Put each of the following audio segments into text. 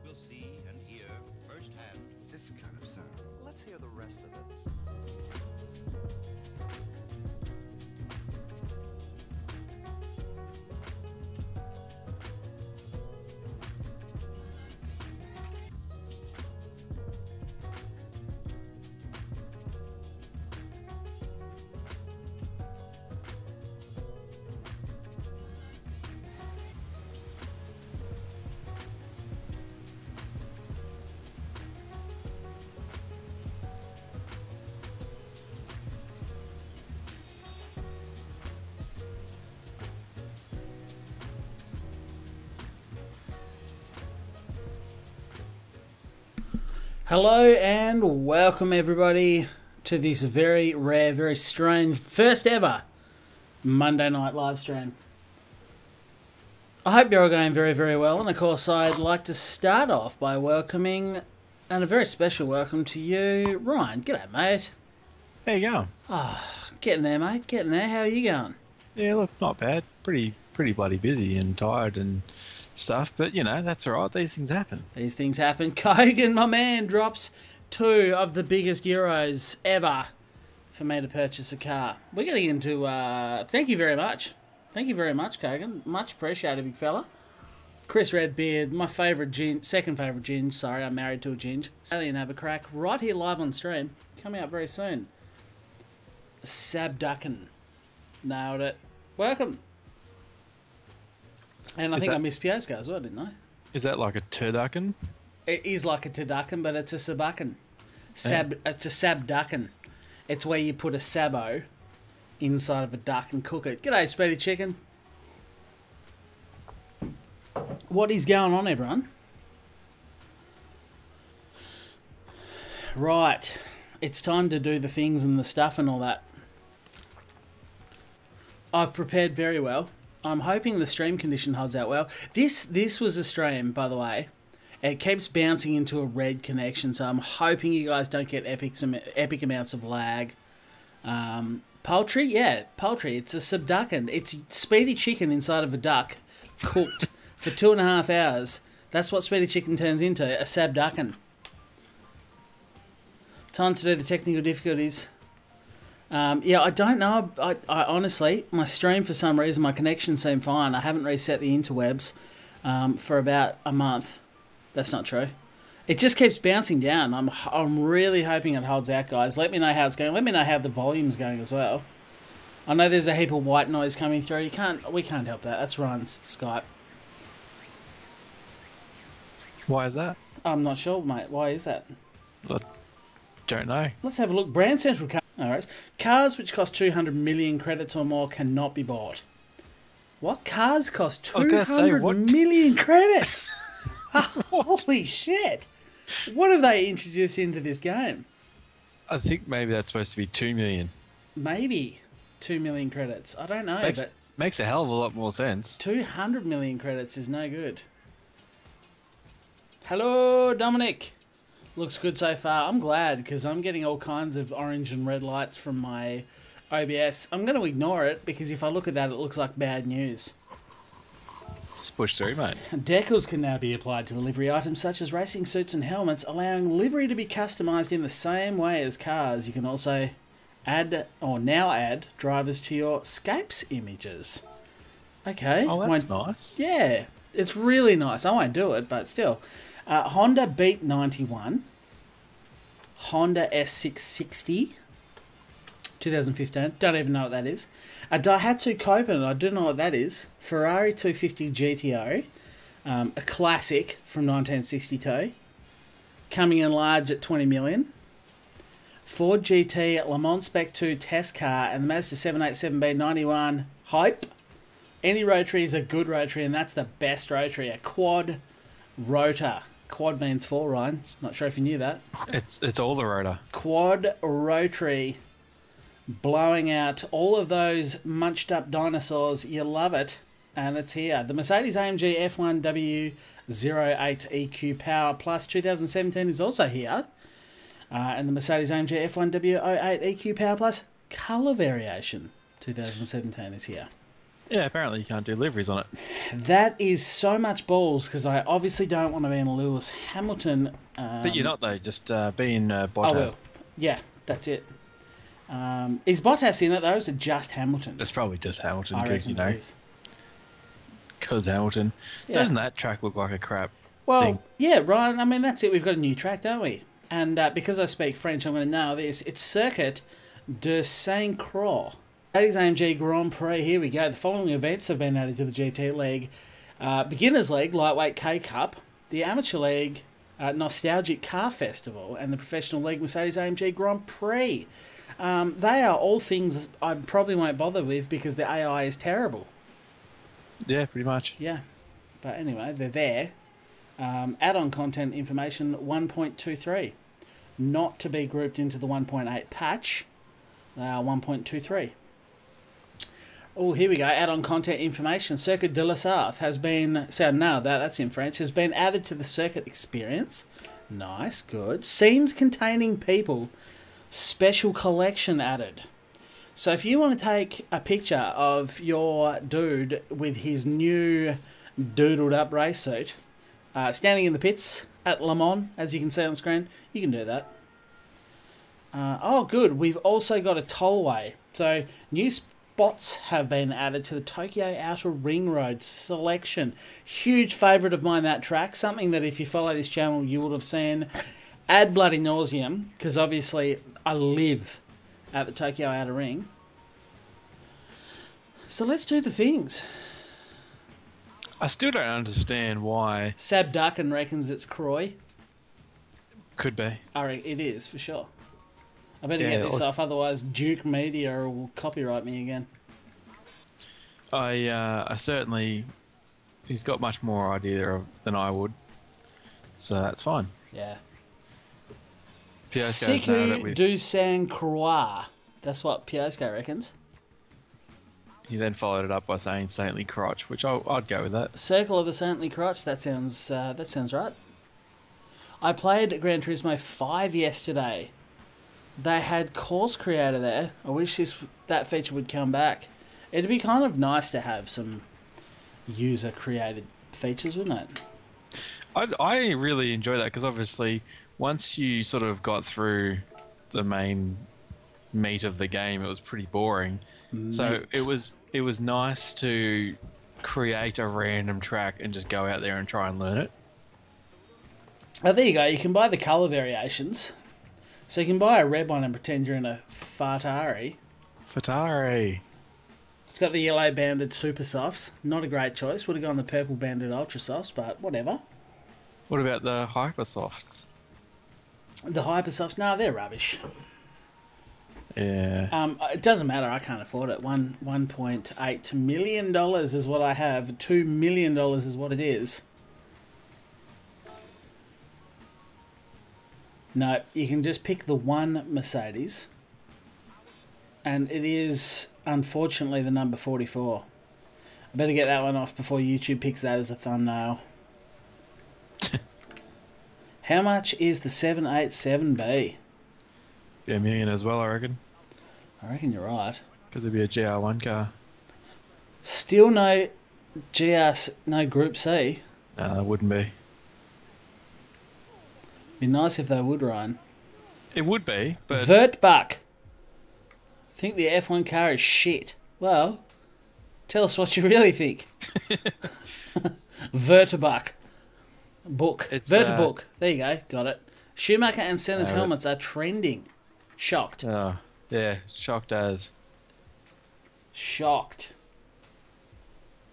will see and hear firsthand. This kind of sound. Let's hear the rest of it. Hello and welcome everybody to this very rare, very strange, first ever Monday night live stream. I hope you're all going very, very well, and of course I'd like to start off by welcoming, and a very special welcome to you, Ryan. G'day mate. How you going? Getting there mate, getting there. How are you going? Yeah, look, not bad. Pretty bloody busy and tired and stuff, but you know, that's alright, these things happen. These things happen. Kogan, my man, drops 2 of the biggest euros ever for me to purchase a car. We're getting into, thank you very much. Thank you very much, Kogan. Much appreciated, big fella. Chris Redbeard, my favourite ginge, second favourite ginge, sorry, I'm married to a ginge. Alien have a crack right here live on stream, coming up very soon. Sabduckin. Nailed it. Welcome. And I think I missed Piazza as well, didn't I? Is that like a turducken? It is like a turducken, but it's a sabucken. It's a sabducken. It's where you put a sabo inside of a duck and cook it. G'day, Speedy Chicken. What is going on, everyone? Right. It's time to do the things and the stuff and all that. I've prepared very well. I'm hoping the stream condition holds out well. This was a stream, by the way. It keeps bouncing into a red connection, so I'm hoping you guys don't get epic amounts of lag. Poultry? Yeah, poultry. It's a subducken. It's Speedy Chicken inside of a duck, cooked for 2.5 hours. That's what Speedy Chicken turns into, a sabducken. Time to do the technical difficulties. Yeah, I don't know. I honestly, my stream, for some reason, my connection seemed fine. I haven't reset the interwebs for about a month. That's not true. It just keeps bouncing down. I'm really hoping it holds out, guys. Let me know how it's going. Let me know how the volume's going as well. I know there's a heap of white noise coming through. We can't help that. That's Ryan's Skype. Why is that? I'm not sure, mate. Why is that? I don't know. Let's have a look. Brand Central Car. All right. Cars which cost 200 million credits or more cannot be bought. What cars cost 200 million credits? Holy shit. What have they introduced into this game? I think maybe that's supposed to be 2 million. Maybe 2 million credits. I don't know. Makes a hell of a lot more sense. 200 million credits is no good. Hello, Dominic. Looks good so far. I'm glad, because I'm getting all kinds of orange and red lights from my OBS. I'm going to ignore it, because if I look at that, it looks like bad news. Just push through, mate. Decals can now be applied to the livery items such as racing suits and helmets, allowing livery to be customised in the same way as cars. You can also add drivers to your Scapes images. Okay. Oh, that's nice. Yeah, it's really nice. I won't do it, but still. Honda Beat 91, Honda S660, 2015, don't even know what that is. A Daihatsu Copen, I do know what that is. Ferrari 250 GTO, a classic from 1962, coming in large at 20 million. Ford GT, Le Mans Spec 2 test car, and the Mazda 787B 91 hype. Any rotary is a good rotary, and that's the best rotary, a quad rotor. Quad means 4, Ryan. Not sure if you knew that. It's all the rotor. Quad rotary, blowing out all of those munched up dinosaurs. You love it, and it's here. The Mercedes-AMG F1W08 EQ Power Plus 2017 is also here, and the Mercedes-AMG F1W08 EQ Power Plus Colour Variation 2017 is here. Yeah, apparently you can't do liveries on it. That is so much balls because I obviously don't want to be in Lewis Hamilton. But you're not though. Just being I Bottas. will. Yeah, that's it. Is Bottas in it though? Or is it just Hamilton's? It's probably just Hamilton I because reckon it is. because Hamilton. Yeah. Doesn't that track look like a crap Well, thing? yeah, Ryan. I mean, that's it. We've got a new track, don't we? And because I speak French, I'm going to know this. It's Circuit de Saint-Croix. Ladies AMG Grand Prix. Here we go. The following events have been added to the GT League: Beginners League, Lightweight K Cup, the Amateur League, Nostalgic Car Festival, and the Professional League Mercedes AMG Grand Prix. They are all things I probably won't bother with because the AI is terrible. Yeah, pretty much. Yeah, but anyway, they're there. Add-on content information 1.23. Not to be grouped into the 1.8 patch. They are 1.23. Oh, here we go. Add-on content information. Circuit de la Sarthe has been... So now that's in French. Has been added to the circuit experience. Nice, good. Scenes containing people. Special collection added. So if you want to take a picture of your dude with his new doodled up race suit, standing in the pits at Le Mans, as you can see on screen, you can do that. Oh, good. We've also got a tollway. So new spots have been added to the Tokyo Outer Ring Road selection. Huge favourite of mine, that track. Something that if you follow this channel, you would have seen ad bloody nauseum, because obviously I live at the Tokyo Outer Ring. So let's do the things. I still don't understand why. Sab Duncan reckons it's Croy. Could be. I reckon it is, for sure. I better Yeah, get this off, otherwise Duke Media will copyright me again. I certainly... He's got much more idea than I would. So that's fine. Yeah. Piosco's nailed it Siku with... du Saint-Croix. That's what Piosco reckons. He then followed it up by saying Saintly Crotch, which I'd go with that. Circle of the Saintly Crotch. That sounds right. I played Gran Turismo 5 yesterday. They had Course Creator there. I wish that feature would come back. It'd be kind of nice to have some user-created features, wouldn't it? I really enjoy that because obviously once you sort of got through the main meat of the game, it was pretty boring. So it was nice to create a random track and just go out there and try and learn it. Oh, there you go. You can buy the colour variations. So you can buy a red one and pretend you're in a Ferrari. Fatari. It's got the yellow banded Super Softs. Not a great choice. Would have gone the purple banded Ultra Softs, but whatever. What about the Hypersofts? The Hyper Softs, no, they're rubbish. Yeah. It doesn't matter. I can't afford it. $1.8 million is what I have. $2 million is what it is. No, you can just pick the one Mercedes. And it is, unfortunately, the number 44. I better get that one off before YouTube picks that as a thumbnail. How much is the 787B? Be $1 million as well, I reckon. I reckon you're right. Because it'd be a GR1 car. Still no no Group C. No, it wouldn't be. Be nice if they would, Ryan. It would be, but... Vertbuck. Think the F1 car is shit. Well, tell us what you really think. Vertbuck. Book. It's, Vertebook. There you go. Got it. Schumacher and Senna's No. helmets are trending. Shocked. Oh, yeah, shocked as. Shocked.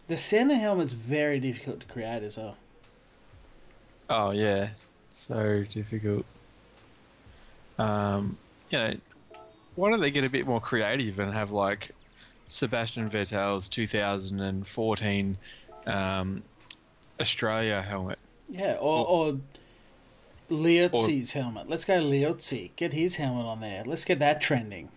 The Senna helmet's very difficult to create as well. Oh, yeah. So difficult. You know, why don't they get a bit more creative and have, like, Sebastian Vettel's 2014 Australia helmet? Yeah, or Liotzi's helmet. Let's go Liotzi. Get his helmet on there. Let's get that trending.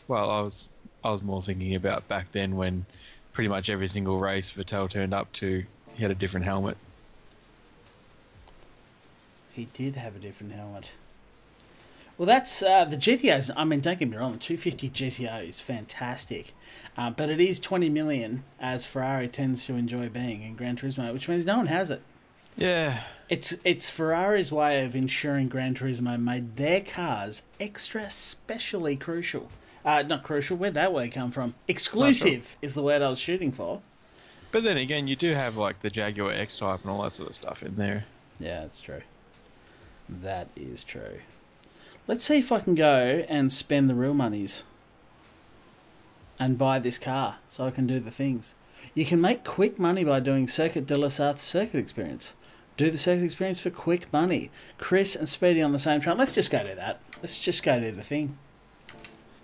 Well, I was more thinking about back then when pretty much every single race Vettel turned up to, he had a different helmet. He did have a different helmet. Well, that's the GTOs. I mean, don't get me wrong, the 250 GTO is fantastic, but it is 20 million, as Ferrari tends to enjoy being in Gran Turismo, which means no one has it. Yeah. It's Ferrari's way of ensuring Gran Turismo made their cars extra specially crucial. Not crucial, where'd that word come from? Exclusive is the word I was shooting for. But then again, you do have like the Jaguar X-Type and all that sort of stuff in there. Yeah, that's true. That is true. Let's see if I can go and spend the real monies and buy this car so I can do the things. You can make quick money by doing Circuit de la Sarthe circuit experience. Do the circuit experience for quick money. Chris and Speedy on the same train. Let's just go do that. Let's just go do the thing.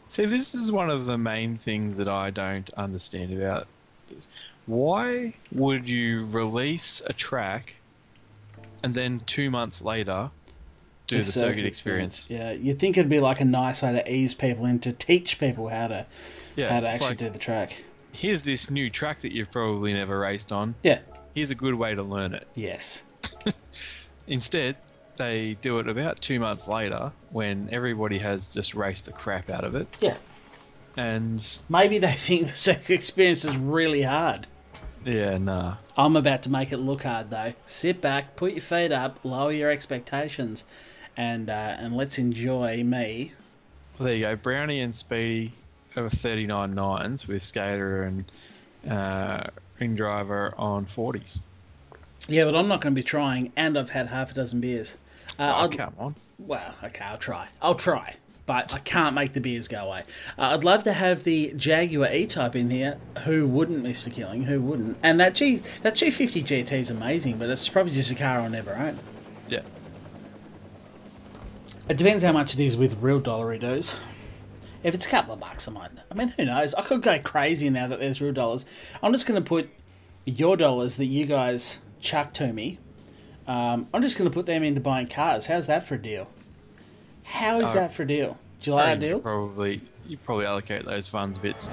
See, this is one of the main things that I don't understand about this. Why would you release a track and then 2 months later do the circuit experience? Yeah, you'd think it'd be like a nice way to ease people in, to teach people how to actually like, do the track. Here's this new track that you've probably never raced on. Yeah. Here's a good way to learn it. Yes. Instead, they do it about 2 months later when everybody has just raced the crap out of it. Yeah. And maybe they think the circuit experience is really hard. Yeah, nah. I'm about to make it look hard, though. Sit back, put your feet up, lower your expectations, and let's enjoy me. Well, there you go. Brownie and Speedy over 39.9s with Skater and Ring Driver on 40s. Yeah, but I'm not going to be trying, and I've had half a dozen beers. Come on. Well, okay, I'll try. But I can't make the beers go away. I'd love to have the Jaguar E-Type in here. Who wouldn't, Mr. Killing? Who wouldn't? And that 250 GT is amazing, but it's probably just a car I'll never own. Yeah. It depends how much it is with real dollary dues. If it's a couple of bucks, I might. I mean, who knows? I could go crazy now that there's real dollars. I'm just going to put your dollars that you guys chuck to me. I'm just going to put them into buying cars. How's that for a deal? How is that for a deal? Do you like that deal? You probably allocate those funds a bit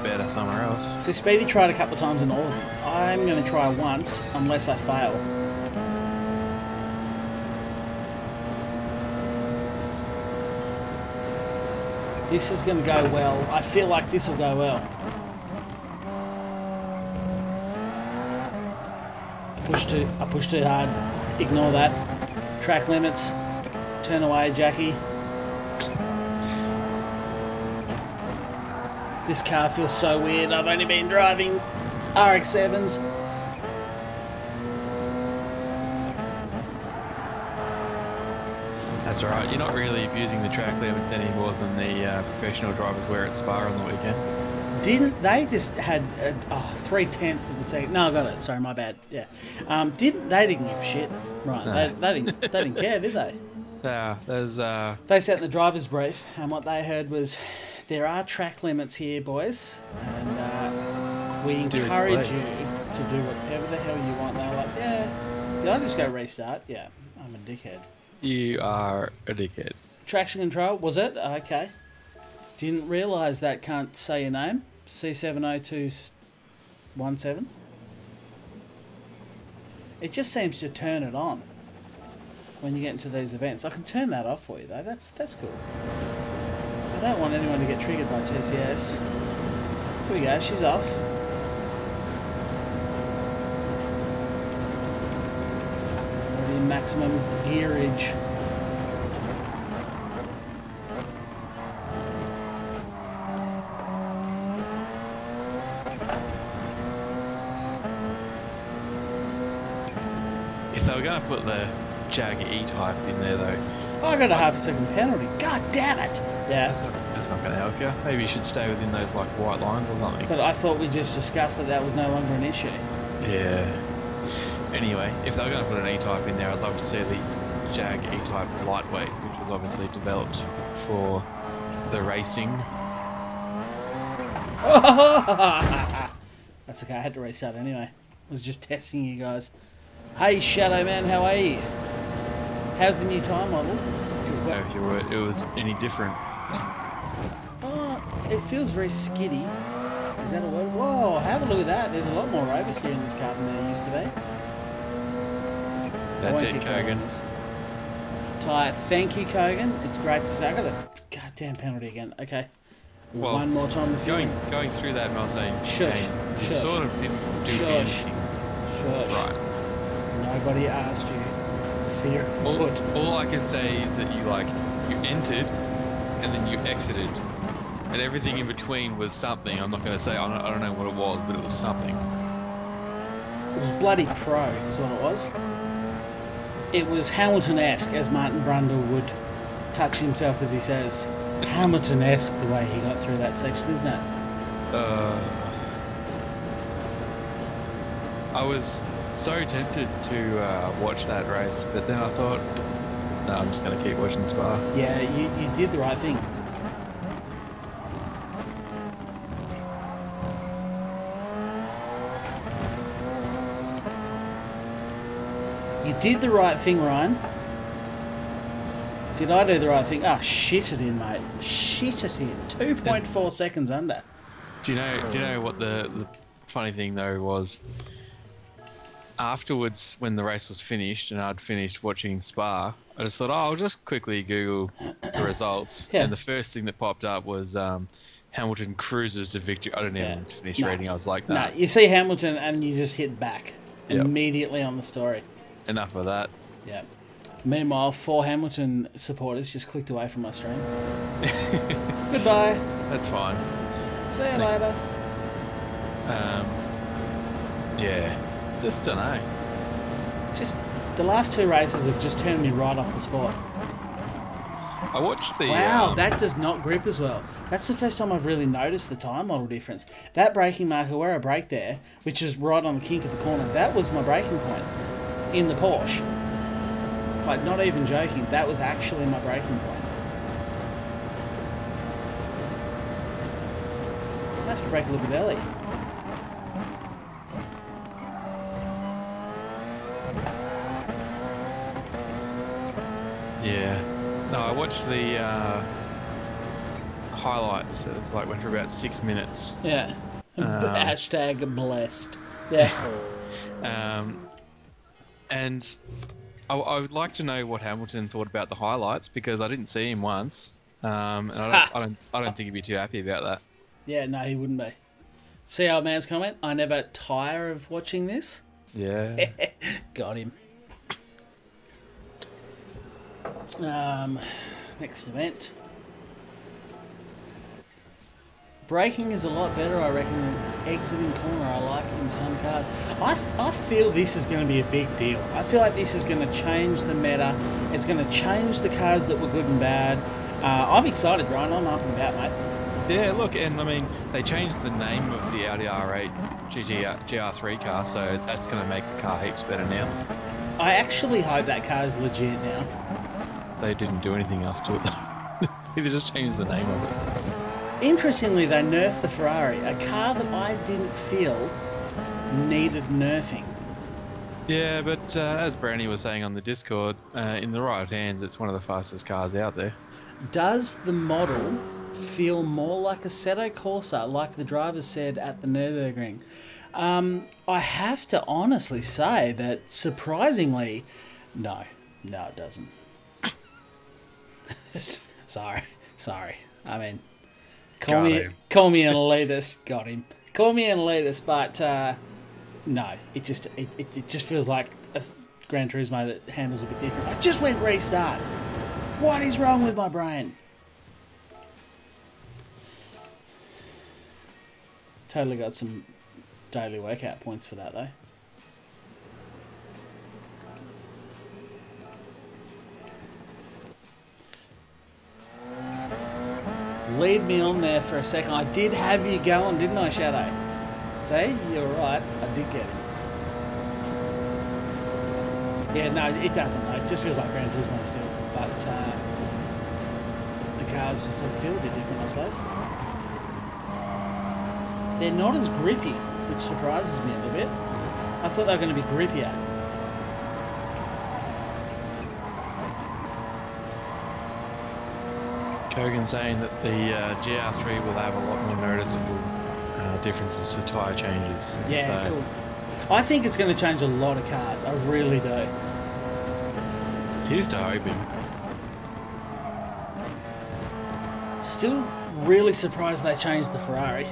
better somewhere else. So Speedy tried a couple of times in all of them. I'm going to try once, unless I fail. This is going to go well. I feel like this will go well. I pushed too hard. Ignore that. Track limits. Turn away, Jackie. This car feels so weird. I've only been driving RX-7s. That's all right. You're not really abusing the track limits any more than the professional drivers were at Spa on the weekend. Didn't they just had 3/10 of a second? No, I got it. Sorry, my bad. Yeah. They didn't give a shit. Right. No. They didn't care, did they? Yeah. They sat in the driver's brief, and what they heard was, there are track limits here, boys, and we encourage you to do whatever the hell you want. They're like, yeah. Did I just go restart? Yeah. I'm a dickhead. You are a dickhead. Traction control, was it? Okay. Didn't realise that can't say your name. C70217. It just seems to turn it on when you get into these events. I can turn that off for you though. That's cool. I don't want anyone to get triggered by TCS. Here we go. She's off. Already maximum gearage. If they were going to put the Jag E-Type in there, though... Oh, I got a half-a-second penalty. God damn it! Yeah. That's not going to help you. Maybe you should stay within those, like, white lines or something. But I thought we just discussed that was no longer an issue. Yeah. Anyway, if they were going to put an E-Type in there, I'd love to see the Jag E-Type Lightweight, which was obviously developed for the racing. That's okay, I had to restart anyway. I was just testing you guys. Hey Shadow Man, how are you? How's the new time model? If it was any different. Oh, it feels very skiddy. Is that a word? Whoa, have a look at that. There's a lot more oversteer in this car than there used to be. That's it, Kogan. tyre. Thank you, Kogan. It's great to see. I got a goddamn penalty again. Okay. Well, one more time to going through that Malzane Shush. game, you Shush. sort of didn't do Shush. anything. Shush. Right. Nobody asked you. Fear of wood. All I can say is that you entered and then you exited, and everything in between was something. I'm not going to say I don't know what it was, but it was something. It was bloody pro, is what it was. It was Hamilton-esque, as Martin Brundle would touch himself as he says. Hamilton-esque the way he got through that section, isn't it? I was so tempted to watch that race, but then I thought, no, I'm just going to keep watching Spa. Yeah, you did the right thing. You did the right thing, Ryan. Did I do the right thing? Oh, shit it in, mate. Shit it in. 2.4 seconds under. Do you know what the funny thing though was? Afterwards, when the race was finished and I'd finished watching Spa, I just thought, I'll just quickly Google the results. Yeah. And the first thing that popped up was Hamilton cruises to victory. I didn't even finish reading. I was like, no, you see Hamilton and you just hit back immediately on the story. Enough of that. Yeah. Meanwhile, 4 Hamilton supporters just clicked away from my stream. Goodbye. That's fine. See you later. Yeah. Just don't know. Just the last 2 races have just turned me right off the sport. I watched the. Wow, that does not grip as well. That's the first time I've really noticed the time model difference. That braking marker where I brake there, which is right on the kink of the corner, that was my braking point in the Porsche. Like, not even joking, that was actually my braking point. I have to brake a little bit early. Yeah. No, I watched the highlights. It was went for about 6 minutes. Yeah. Hashtag blessed. Yeah. And I would like to know what Hamilton thought about the highlights because I didn't see him once, and I don't think he'd be too happy about that. Yeah, no, he wouldn't be. See old man's comment? I never tire of watching this. Yeah. Got him. Next event. Braking is a lot better, I reckon, than exiting corner. I like it in some cars. I feel this is going to be a big deal. I feel like this is going to change the meta. It's going to change the cars that were good and bad. I'm excited, Ryan. I'm up and about, mate. Yeah, look, and I mean, they changed the name of the Audi R8 GR3 car, so that's going to make the car heaps better now. I actually hope that car is legit now. They didn't do anything else to it. They just changed the name of it. Interestingly, they nerfed the Ferrari, a car that I didn't feel needed nerfing. Yeah, but as Brownie was saying on the Discord, in the right hands, it's one of the fastest cars out there. Does the model feel more like a Assetto Corsa, like the driver said at the Nürburgring? I have to honestly say that, surprisingly, no, it doesn't. Sorry. I mean, call me an elitist. Got him. Call me an elitist, but no, it just feels like a Gran Turismo that handles a bit different. I just went restart. What is wrong with my brain? Totally got some daily workout points for that though. Lead me on there for a second. I did have you going, didn't I, Shadow? See? You're right. I did get it. Yeah, no, it doesn't. It just feels like Gran Turismo still. But the cars just sort of feel a bit different, I suppose. They're not as grippy, which surprises me a little bit. I thought they were going to be grippier. Kogan saying that the GR3 will have a lot more noticeable differences to tyre changes. Yeah, so, cool. I think it's going to change a lot of cars. I really do. Here's to hoping. Still really surprised they changed the Ferrari.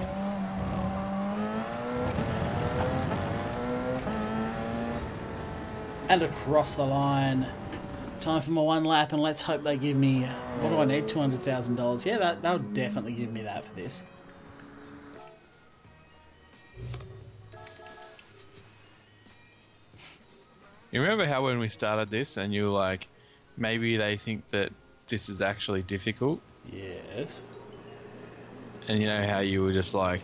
And across the line. Time for my one lap, and let's hope they give me... What do I need? $200,000. Yeah, they'll definitely give me that for this. You remember how when we started this and you were like, maybe they think that this is actually difficult? Yes. And you know how you were just like,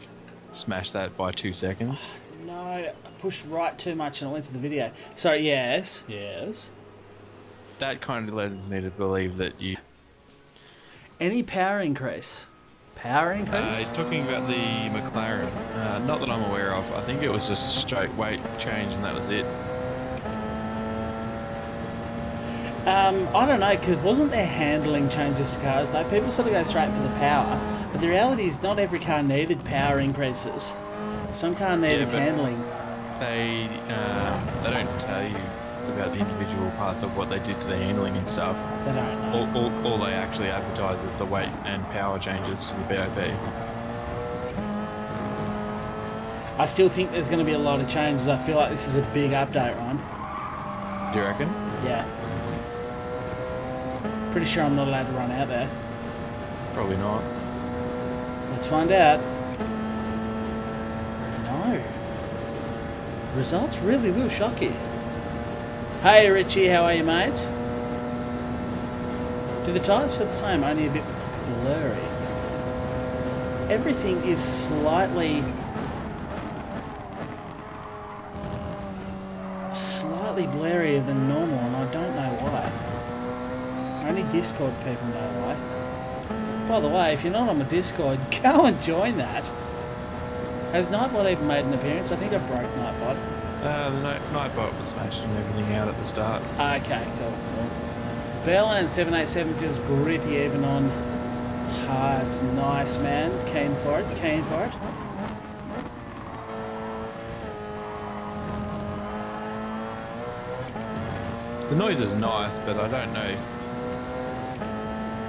smash that by 2 seconds? No, I pushed right too much and it went to the video. So, yes. Yes. That kind of leads me to believe that you... Any power increase? Power increase? Talking about the McLaren, not that I'm aware of. I think it was just straight weight change and that was it. I don't know, because wasn't there handling changes to cars though? People sort of go straight for the power, but the reality is not every car needed power increases. Some car needed handling. They don't tell you about the individual parts of what they did to the handling and stuff. They don't know. All they actually advertise is the weight and power changes to the BOP. I still think there's going to be a lot of changes. I feel like this is a big update, Ron. Do you reckon? Yeah. Pretty sure I'm not allowed to run out there. Probably not. Let's find out. No. Results really will shock you. Hey Richie, how are you, mate? Do the tyres feel the same? Only a bit blurry. Everything is slightly blurrier than normal, and I don't know why. Only Discord people know why. By the way, if you're not on my Discord, go and join that. Has Nightbot even made an appearance? I think I broke Nightbot. The Nightbot was smashing everything out at the start. Okay, cool. Bellland 787 feels grippy even on hards. Nice, man. Keen for it. Keen for it. The noise is nice, but I don't know.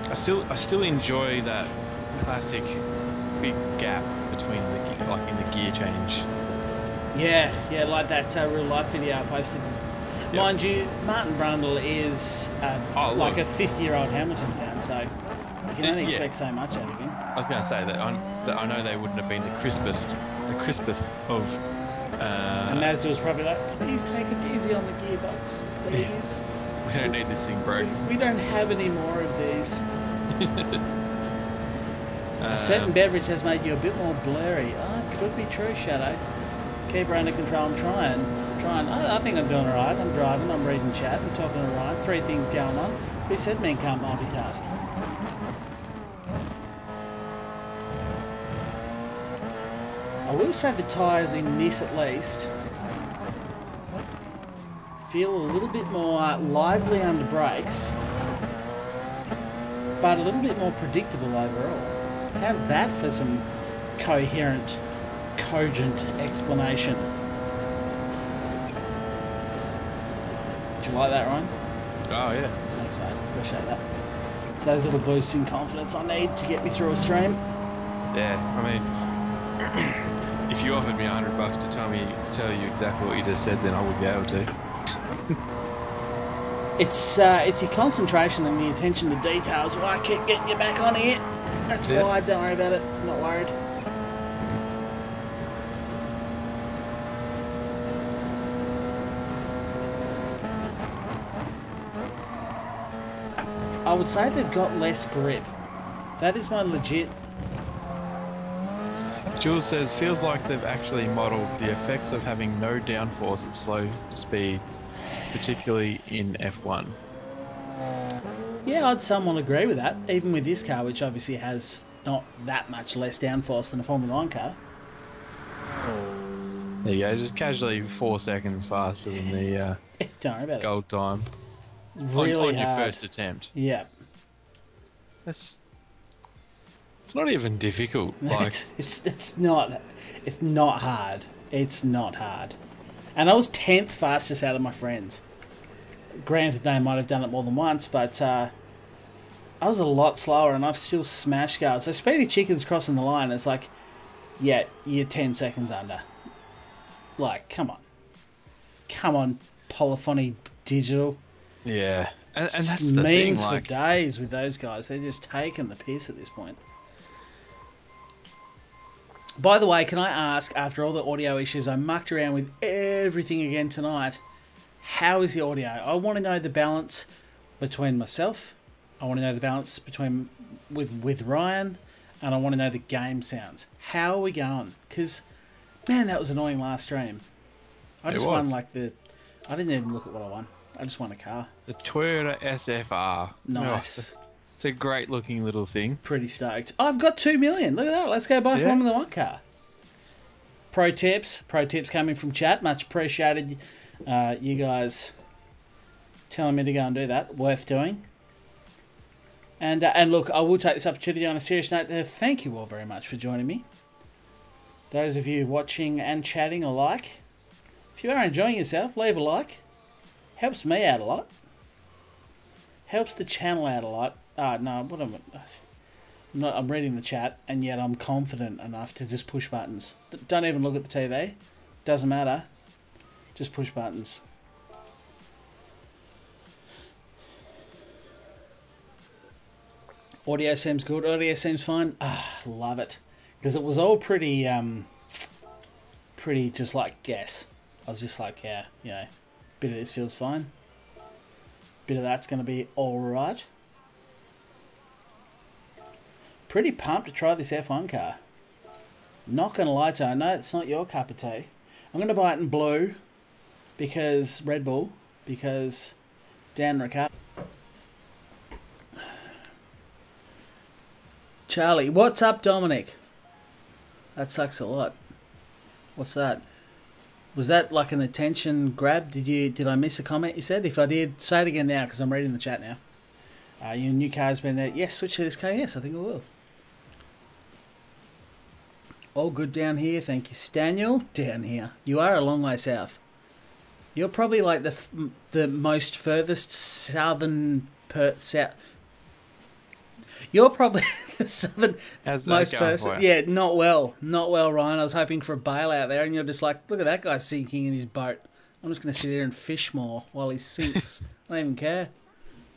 I still enjoy that classic big gap between the like in the gear change. Yeah, like that real life video I posted. Yep. Mind you, Martin Brundle is like a 50-year-old Hamilton fan, so you can only expect so much out of him. I was going to say that I know they wouldn't have been the crispest of. And Mazda was probably like, please take it easy on the gearbox, please. We don't need this thing broken. We don't have any more of these. A certain beverage has made you a bit more blurry. Oh, it could be true, Shadow. Keep her under control. I'm trying. I think I'm doing alright. I'm driving, I'm reading chat, I'm talking to Ryan. 3 things going on. Who said men can't multitask? I will say the tyres in this at least feel a little bit more lively under brakes, but a little bit more predictable overall. How's that for some coherent, cogent explanation? Did you like that, Ryan? Oh, yeah. Thanks, mate. Appreciate that. It's those little boosts in confidence I need to get me through a stream. Yeah, I mean, if you offered me $100 to tell you exactly what you just said, then I would be able to. It's your concentration and the attention to details why I keep getting you back on here. That's why. Don't worry about it. I'm not worried. I would say they've got less grip. That is my legit. Jules says, feels like they've actually modelled the effects of having no downforce at slow speeds, particularly in F1. Yeah, I'd somewhat agree with that, even with this car, which obviously has not that much less downforce than a Formula 1 car. There you go, just casually 4 seconds faster than the Don't worry about gold time. Really on your hard. first attempt. Yeah. It's not even difficult. Like it's not hard. It's not hard. And I was 10th fastest out of my friends. Granted, they might have done it more than once, but I was a lot slower, and I've still smashed cars. So Speedy Chicken's crossing the line. It's like, yeah, you're 10 seconds under. Like, come on. Come on, Polyphony Digital. Yeah. And that's the memes thing, like, for days with those guys. They're just taking the piss at this point. By the way, can I ask, after all the audio issues, I mucked around with everything again tonight, how is the audio? I want to know the balance between myself, I want to know the balance between with Ryan, and I want to know the game sounds. How are we going? Because, man, that was annoying last stream. I just won like the... I didn't even look at what I won. I just won a car. The Toyota SFR. Nice. It's a great looking little thing. Pretty stoked. I've got 2 million. Look at that. Let's go buy Formula 1 car. Pro tips coming from chat. Much appreciated. You guys telling me to go and do that. Worth doing. And look, I will take this opportunity on a serious note to thank you all very much for joining me. Those of you watching and chatting alike, if you are enjoying yourself, leave a like. Helps me out a lot. Helps the channel out a lot. No, what am I? I'm reading the chat, and yet I'm confident enough to just push buttons. Don't even look at the TV. Doesn't matter. Just push buttons. Audio seems good. Audio seems fine. Love it. Because it was all pretty just like guess. I was just like, yeah, you know, bit of this feels fine. Bit of that's going to be alright. Pretty pumped to try this F1 car. Not going to lie to you, I know it's not your cup of tea. I'm going to buy it in blue because Red Bull, because Dan Ricard. Charlie, what's up, Dominic? That sucks a lot. What's that? Was that like an attention grab? Did I miss a comment you said? If I did, say it again now because I'm reading the chat now. Your new car's been there. Yes, switch to this car. Yes, I think I will. All good down here. Thank you, Staniel. Down here. You are a long way south. You're probably like the most furthest southern south. You're probably the southern most person. Yeah, not well, Ryan. I was hoping for a bailout there, and you're just like, look at that guy sinking in his boat. I'm just going to sit here and fish more while he sinks. I don't even care.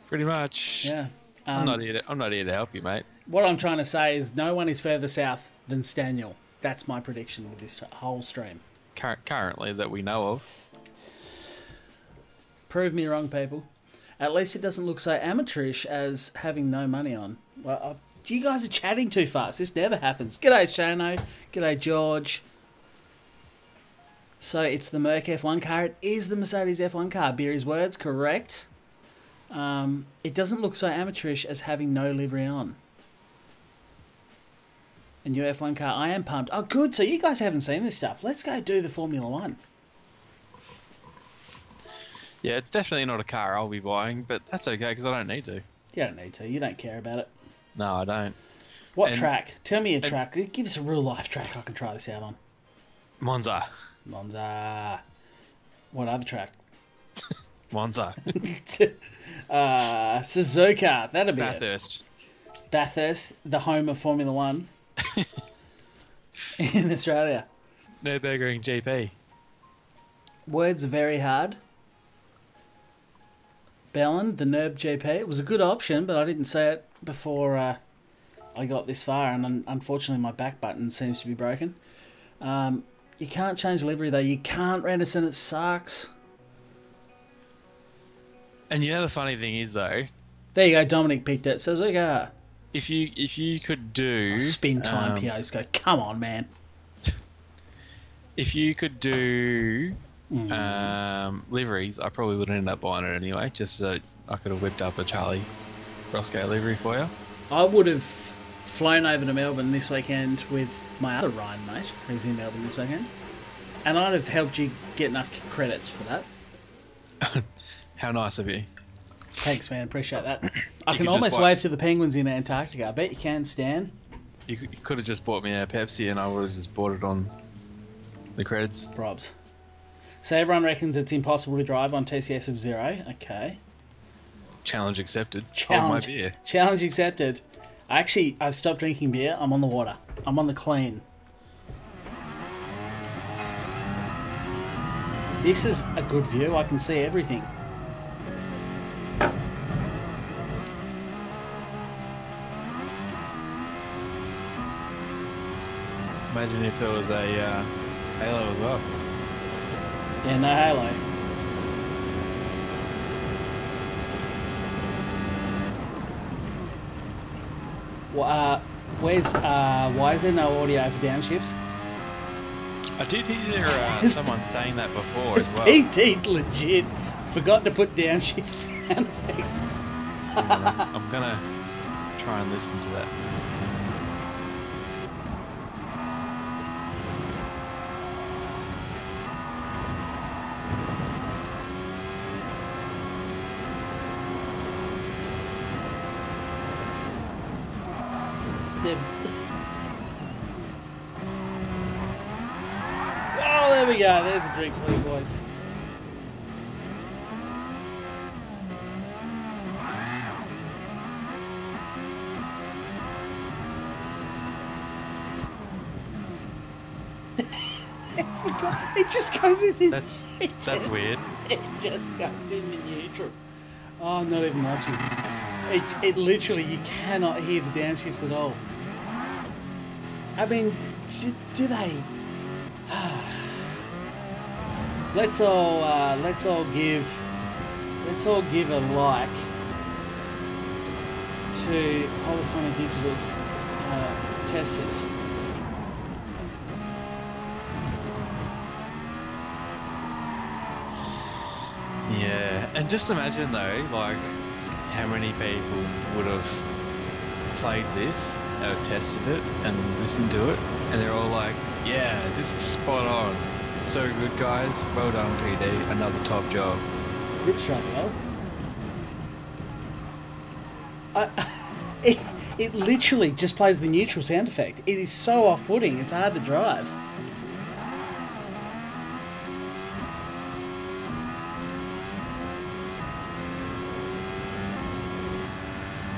Pretty much. Yeah. I'm not here to help you, mate. What I'm trying to say is, no one is further south than Staniel. That's my prediction with this whole stream. Currently, that we know of. Prove me wrong, people. At least it doesn't look so amateurish as having no money on. Well, you guys are chatting too fast. This never happens. G'day, Shano. G'day, George. So it's the Merc F1 car. It is the Mercedes F1 car. Beery's words, correct. It doesn't look so amateurish as having no livery on. And your F1 car, I am pumped. Oh, good. So you guys haven't seen this stuff. Let's go do the Formula 1. Yeah, it's definitely not a car I'll be buying, but that's okay because I don't need to. You don't need to. You don't care about it. No, I don't. What track? Tell me a track. Give us a real life track I can try this out on. Monza. What other track? Monza. Suzuka. That'd be Bathurst. It. Bathurst, the home of Formula 1 in Australia. Nürburgring GP. Words are very hard. Bellin, the Nurb GP. It was a good option, but I didn't say it before I got this far, and unfortunately my back button seems to be broken. You can't change livery, though. You can't, Randerson. It sucks. And you know the funny thing is, though... There you go, Dominic picked it. Suzuka. If you could do... Spin time, POs go. Come on, man. If you could do... liveries, I probably would end up buying it anyway, just so I could have whipped up a Charlie Roscoe livery for you. I would have flown over to Melbourne this weekend with my other Ryan mate, who's in Melbourne this weekend, and I'd have helped you get enough credits for that. How nice of you. Thanks, man. Appreciate that. I can almost wave to the penguins in Antarctica. I bet you can, Stan. You could have just bought me a Pepsi and I would have just bought it on the credits. Probs. So everyone reckons it's impossible to drive on TCS of 0. Okay. Challenge accepted. Hold my beer. Challenge accepted. I've stopped drinking beer. I'm on the water. I'm on the clean. This is a good view. I can see everything. Imagine if there was a halo as well. Yeah, no halo. Well, why is there no audio for downshifts? I did hear someone saying that before as well. PT legit forgot to put downshift sound effects. I'm gonna try and listen to that. Oh, there we go. There's a drink for you boys. It just goes in. That's weird. It just goes into neutral. Oh, I'm not even watching. It literally, you cannot hear the downshifts at all. I mean, do they? Let's all give a like to Polyphonic Digital's testers. Yeah, and just imagine though, like, how many people would have played this, tested it, and listened to it, and they're all like, yeah, this is spot on. So good, guys. Well done, PD. Another top job. Good shot, well. It literally just plays the neutral sound effect. It is so off-putting. It's hard to drive.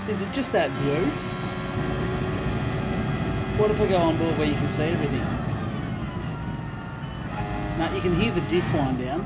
Is it just that view? What if I go on board where you can see everything? Now you can hear the diff wind down.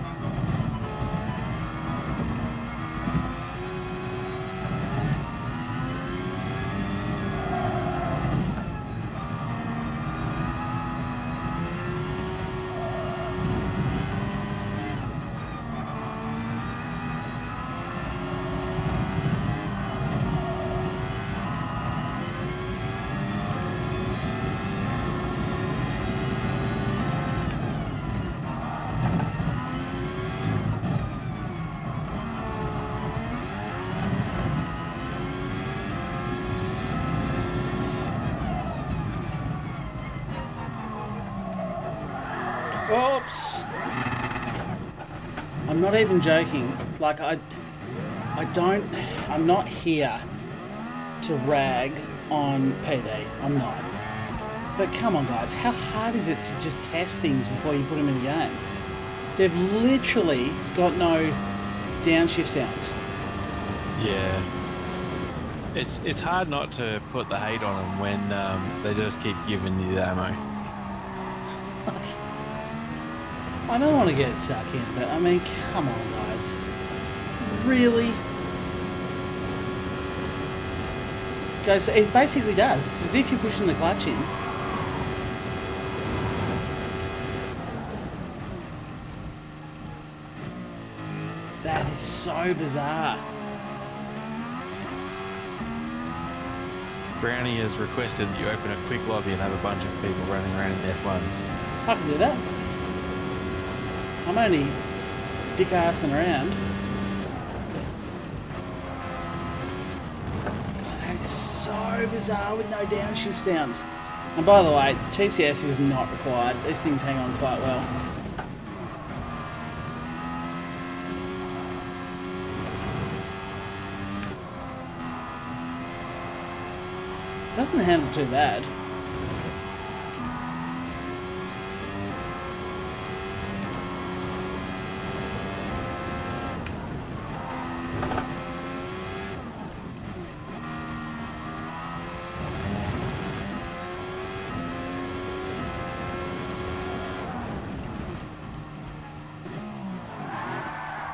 Oops. I'm not even joking. Like, I'm not here to rag on PD. I'm not. But come on, guys. How hard is it to just test things before you put them in the game? They've literally got no downshift sounds. Yeah. It's hard not to put the hate on them when they just keep giving you the ammo. I don't want to get stuck in, but I mean, come on, guys. Really? Guys, it basically does. It's as if you're pushing the clutch in. That is so bizarre. Brownie has requested that you open a quick lobby and have a bunch of people running around in F1s. I can do that. I'm only dick-arsing around. God, that is so bizarre with no downshift sounds. And by the way, TCS is not required. These things hang on quite well. Doesn't handle too bad.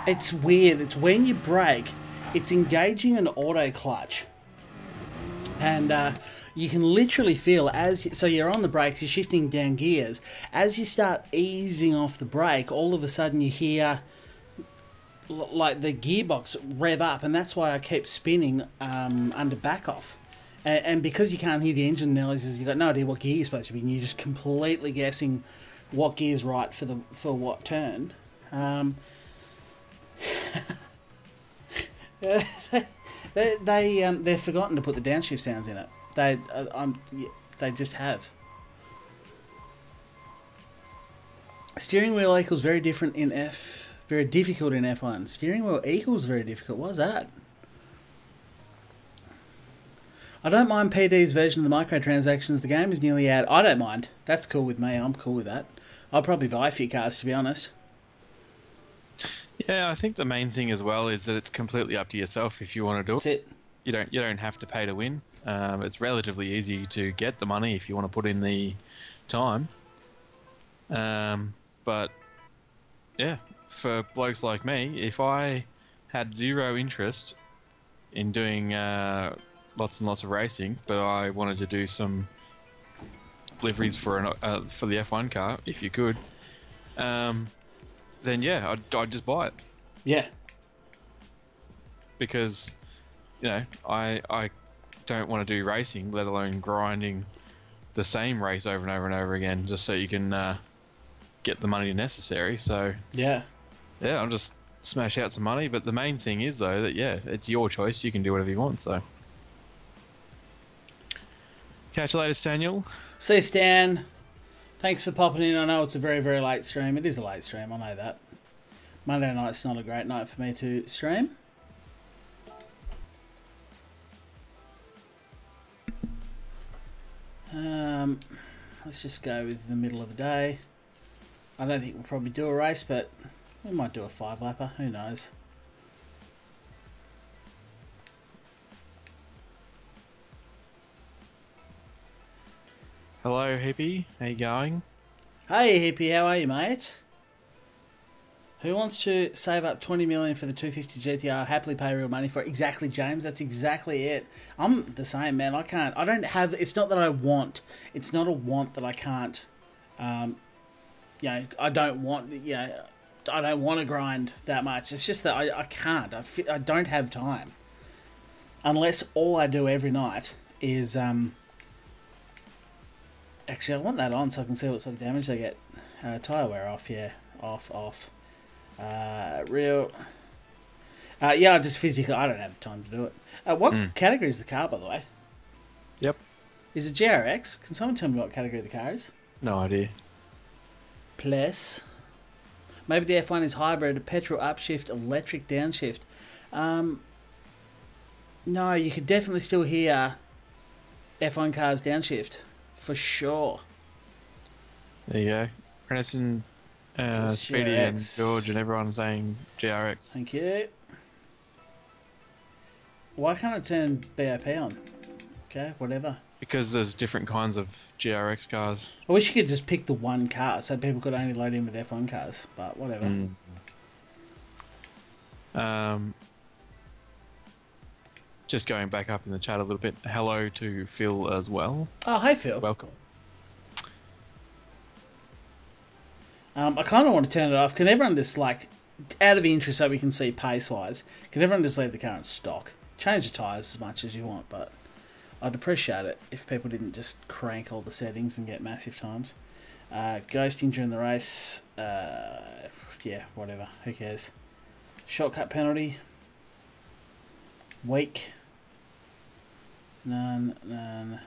It's weird. It's when you brake, it's engaging an auto clutch. And you can literally feel so you're on the brakes, you're shifting down gears. As you start easing off the brake, all of a sudden you hear like the gearbox rev up, and that's why I keep spinning under back off. And because you can't hear the engine noises, you've got no idea what gear you're supposed to be in. You're just completely guessing what gear's right for what turn. They've forgotten to put the downshift sounds in it. They just have. Steering wheel equals very different in very difficult in F1. Steering wheel equals very difficult. What's that? I don't mind PD's version of the microtransactions. The game is nearly out. I don't mind. That's cool with me. I'm cool with that. I'll probably buy a few cars, to be honest. Yeah, I think the main thing as well is that it's completely up to yourself if you want to do it. That's it. You don't have to pay to win. It's relatively easy to get the money if you want to put in the time. But yeah, for blokes like me, if I had zero interest in doing lots and lots of racing, but I wanted to do some liveries for the F1 car, if you could, then yeah, I'd just buy it. Yeah. Because, I don't want to do racing, let alone grinding the same race over and over and over again, just so you can get the money necessary. So yeah, I'll just smash out some money. But the main thing is, though, that it's your choice. You can do whatever you want. So catch you later, Daniel. See you, Stan. Thanks for popping in. I know it's a very, very late stream. It is a late stream, I know that. Monday night's not a great night for me to stream. Let's just go with the middle of the day. I don't think we'll probably do a race, but we might do a 5-lapper. Who knows? Hello, Hippie. How you going? Hey, Hippie. How are you, mate? Who wants to save up 20 million for the 250 GTR, happily pay real money for it? Exactly, James. That's exactly it. I'm the same, man. I don't have... It's not that I want. It's not a want that I can't... I don't want... I don't want to grind that much. It's just that I can't. I don't have time. Unless all I do every night is... Actually, I want that on so I can see what sort of damage they get. Tyre wear off, yeah. Off. Real... yeah, I just physically... I don't have time to do it. What category is the car, by the way? Yep. Is it GRX? Can someone tell me what category the car is? No idea. Plus... Maybe the F1 is hybrid, petrol upshift, electric downshift. No, you could definitely still hear F1 cars downshift. For sure. There you go. Prenison, Speedy and George and everyone saying GRX. Thank you. Why can't I turn BOP on? Okay, whatever. Because there's different kinds of GRX cars. I wish you could just pick the one car so people could only load in with F1 cars, but whatever. Just going back up in the chat a little bit. Hello to Phil as well. Oh, hey Phil. Welcome. I kind of want to turn it off. Can everyone just, like, out of interest so we can see pace-wise, can everyone just leave the car in stock? Change the tyres as much as you want, but I'd appreciate it if people didn't just crank all the settings and get massive times. Ghosting during the race. Yeah, whatever. Who cares? Shortcut penalty. Weak. None.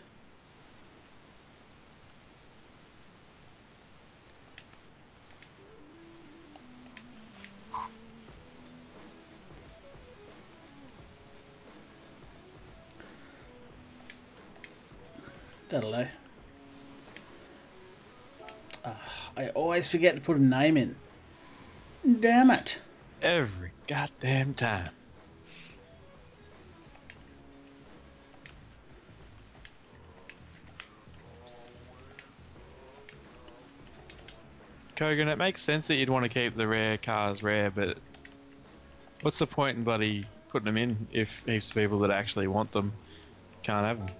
That'll do. I always forget to put a name in. Damn it. Every goddamn time. Kogan, it makes sense that you'd want to keep the rare cars rare, but What's the point in bloody putting them in if heaps of people that actually want them can't have them?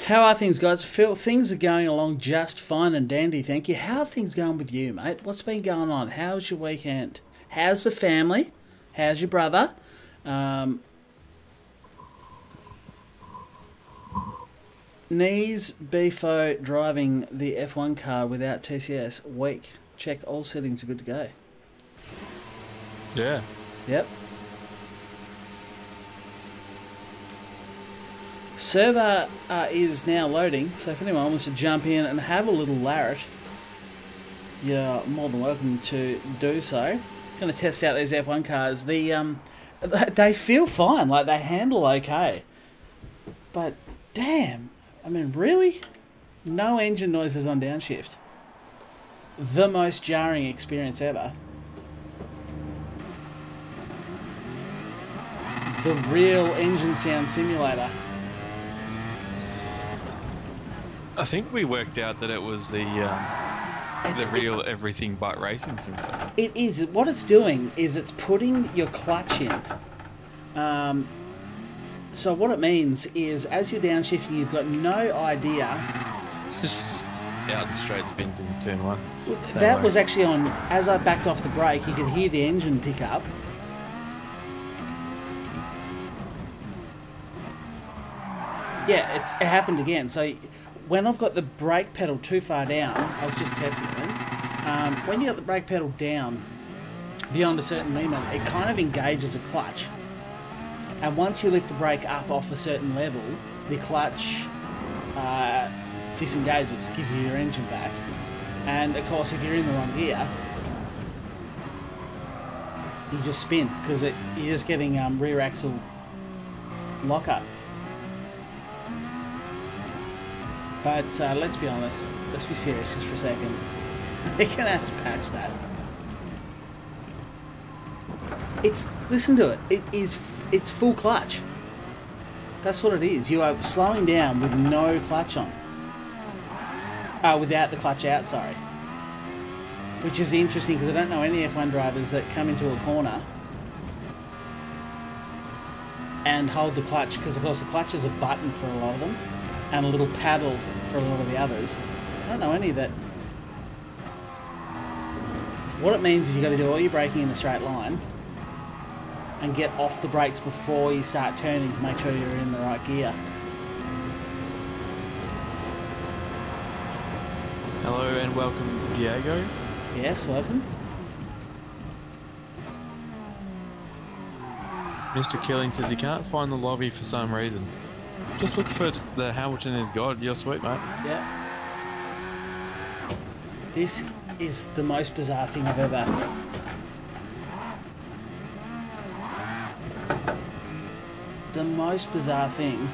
How are things, guys? Phil, things are going along just fine and dandy, thank you. How are things going with you, mate? What's been going on? How's your weekend? How's the family? How's your brother? Knees Beefo driving the F1 car without TCS. Weak. Check all settings are good to go. Yeah. Yep. Server is now loading, so if anyone wants to jump in and have a little larret, you're more than welcome to do so. Going to test out these F1 cars. They feel fine, like they handle okay. But damn, I mean, really? No engine noises on downshift. The most jarring experience ever. The real engine sound simulator. I think we worked out that it was the real everything but racing simulator. It is. What it's doing is it's putting your clutch in. So what it means is as you're downshifting, you've got no idea. Just out and straight spins in turn one. That was actually on, as I backed off the brake, you could hear the engine pick up. Yeah, it happened again. So when I've got the brake pedal too far down, I was just testing it. When you got the brake pedal down beyond a certain limit, it kind of engages a clutch. And once you lift the brake up off a certain level, the clutch disengages, gives you your engine back. And of course, if you're in the wrong gear, you just spin because you're just getting rear axle lockup. But let's be honest, let's be serious just for a second. They're gonna have to patch that. Listen to it. It's full clutch. That's what it is. You are slowing down with no clutch on. Without the clutch out, sorry. Which is interesting because I don't know any F1 drivers that come into a corner and hold the clutch, because of course the clutch is a button for a lot of them and a little paddle for a lot of the others. I don't know any that. What it means is you've got to do all your braking in a straight line and get off the brakes before you start turning to make sure you're in the right gear. Hello and welcome, Diego. Yes, welcome. Mr. Killing says he can't find the lobby for some reason. Just look for the Hamilton is God. You're sweet, mate. Yeah. This is the most bizarre thing I've ever... The most bizarre thing.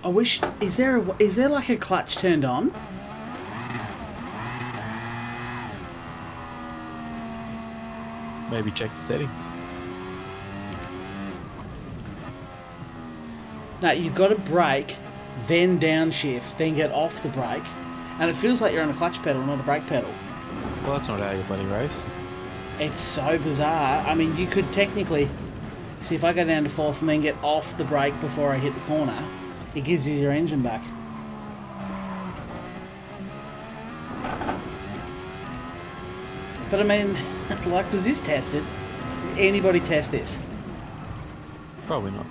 I wish... Is there like a clutch turned on? Maybe check the settings. No, you've got to brake, then downshift, then get off the brake, and it feels like you're on a clutch pedal, not a brake pedal. Well, that's not how you bloody race. It's so bizarre. I mean, you could technically... See, if I go down to fourth and then get off the brake before I hit the corner, it gives you your engine back. But I mean, like, was this tested? Did anybody test this? Probably not.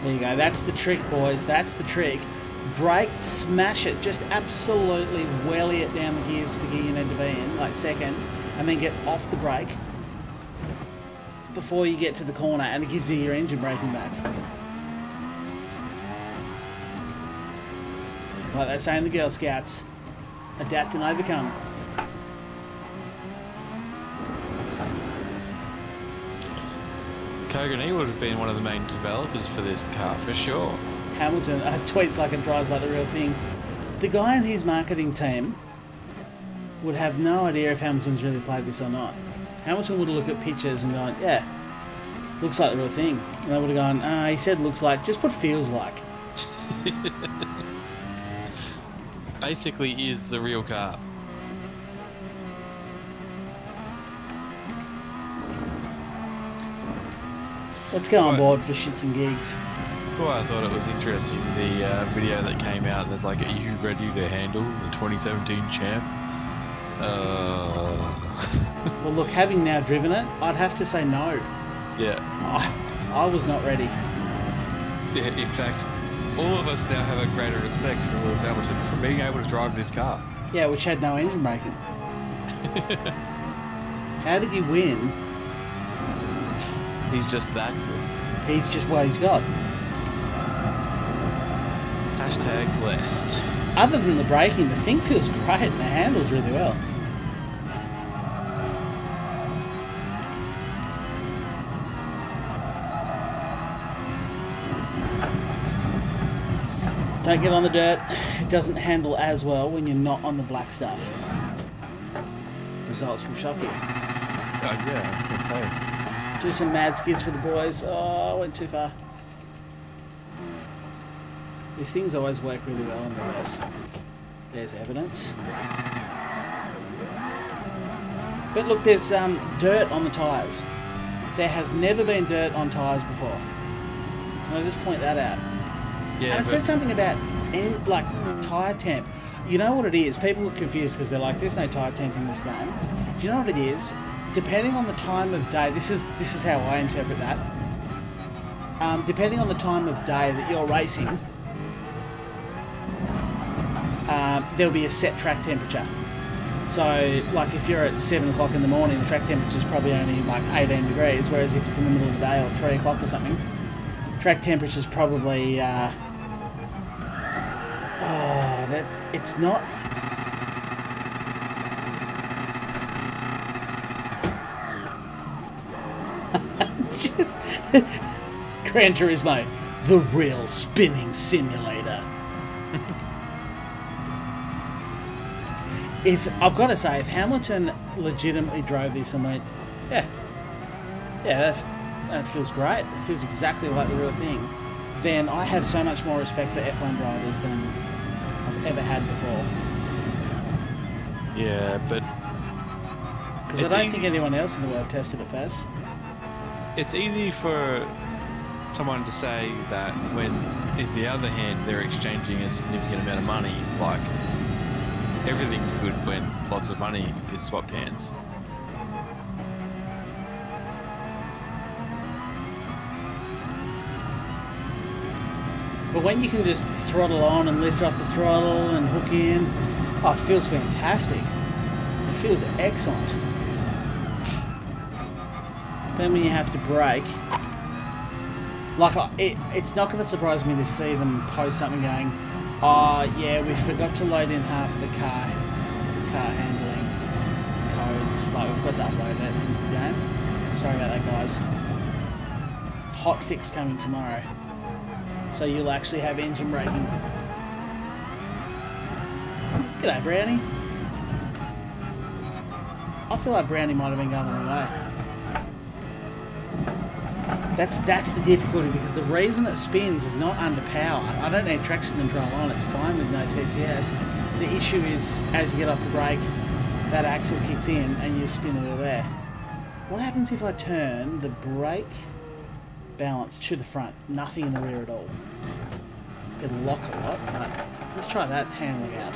There you go. That's the trick, boys. That's the trick. Brake, smash it. Just absolutely welly it down the gears to the gear you need to be in, like second, and then get off the brake before you get to the corner, and it gives you your engine braking back. like they say in the Girl Scouts. Adapt and overcome. Kogan would have been one of the main developers for this car, for sure. Hamilton tweets like it drives like the real thing. The guy in his marketing team would have no idea if Hamilton's really played this or not. Hamilton would have looked at pictures and gone, yeah, looks like the real thing. And they would have gone, he said looks like, just put feels like. Basically is the real car. Let's go on board for shits and gigs. That's why I thought it was interesting, the video that came out. There's like, are you ready to handle the 2017 champ? Well, look, having now driven it, I'd have to say no. Yeah. I was not ready. Yeah, in fact, all of us now have a greater respect for Lewis Hamilton for being able to drive this car. Yeah, which had no engine braking. How did you win? He's just that good. He's just what he's got. Hashtag blessed. Other than the braking, the thing feels great and it handles really well. Don't get on the dirt. It doesn't handle as well when you're not on the black stuff. Results will shock you. Yeah, I was going to say. Do some mad skids for the boys. Oh, I went too far. These things always work really well in reverse. There's evidence. But look, there's dirt on the tyres. There has never been dirt on tyres before. Can I just point that out? Yeah, and it said something about tyre temp. You know what it is? People get confused because they're like, "There's no tyre temp in this game." Do you know what it is? Depending on the time of day, this is how I interpret that. Depending on the time of day that you're racing, there'll be a set track temperature. So, like if you're at 7 o'clock in the morning, the track temperature is probably only like 18 degrees, whereas if it's in the middle of the day or 3 o'clock or something, track temperature is probably it's not. Just Gran Turismo, the real spinning simulator. If I've got to say, if Hamilton legitimately drove this and went, yeah, that feels great. It feels exactly like the real thing. Then I have so much more respect for F1 drivers than I've ever had before. Yeah, but because I don't think anyone else in the world tested it first. It's easy for someone to say that when, on the other hand, they're exchanging a significant amount of money. Like, everything's good when lots of money is swapped hands. But when you can just throttle on and lift off the throttle and hook in, oh, it feels fantastic. It feels excellent. Then when you have to brake, like it's not going to surprise me to see them post something going, "Oh yeah, we forgot to load in half of the car handling codes. Like we forgot to upload that into the game. Sorry about that, guys. Hot fix coming tomorrow, so you'll actually have engine braking." G'day, Brownie. I feel like Brownie might have been going the wrong way. That's the difficulty, because the reason it spins is not under power. I don't need traction control on, it's fine with no TCS. The issue is, as you get off the brake, that axle kicks in and you spin it over there. What happens if I turn the brake balance to the front? Nothing in the rear at all. It'll lock a lot, but let's try that handling out.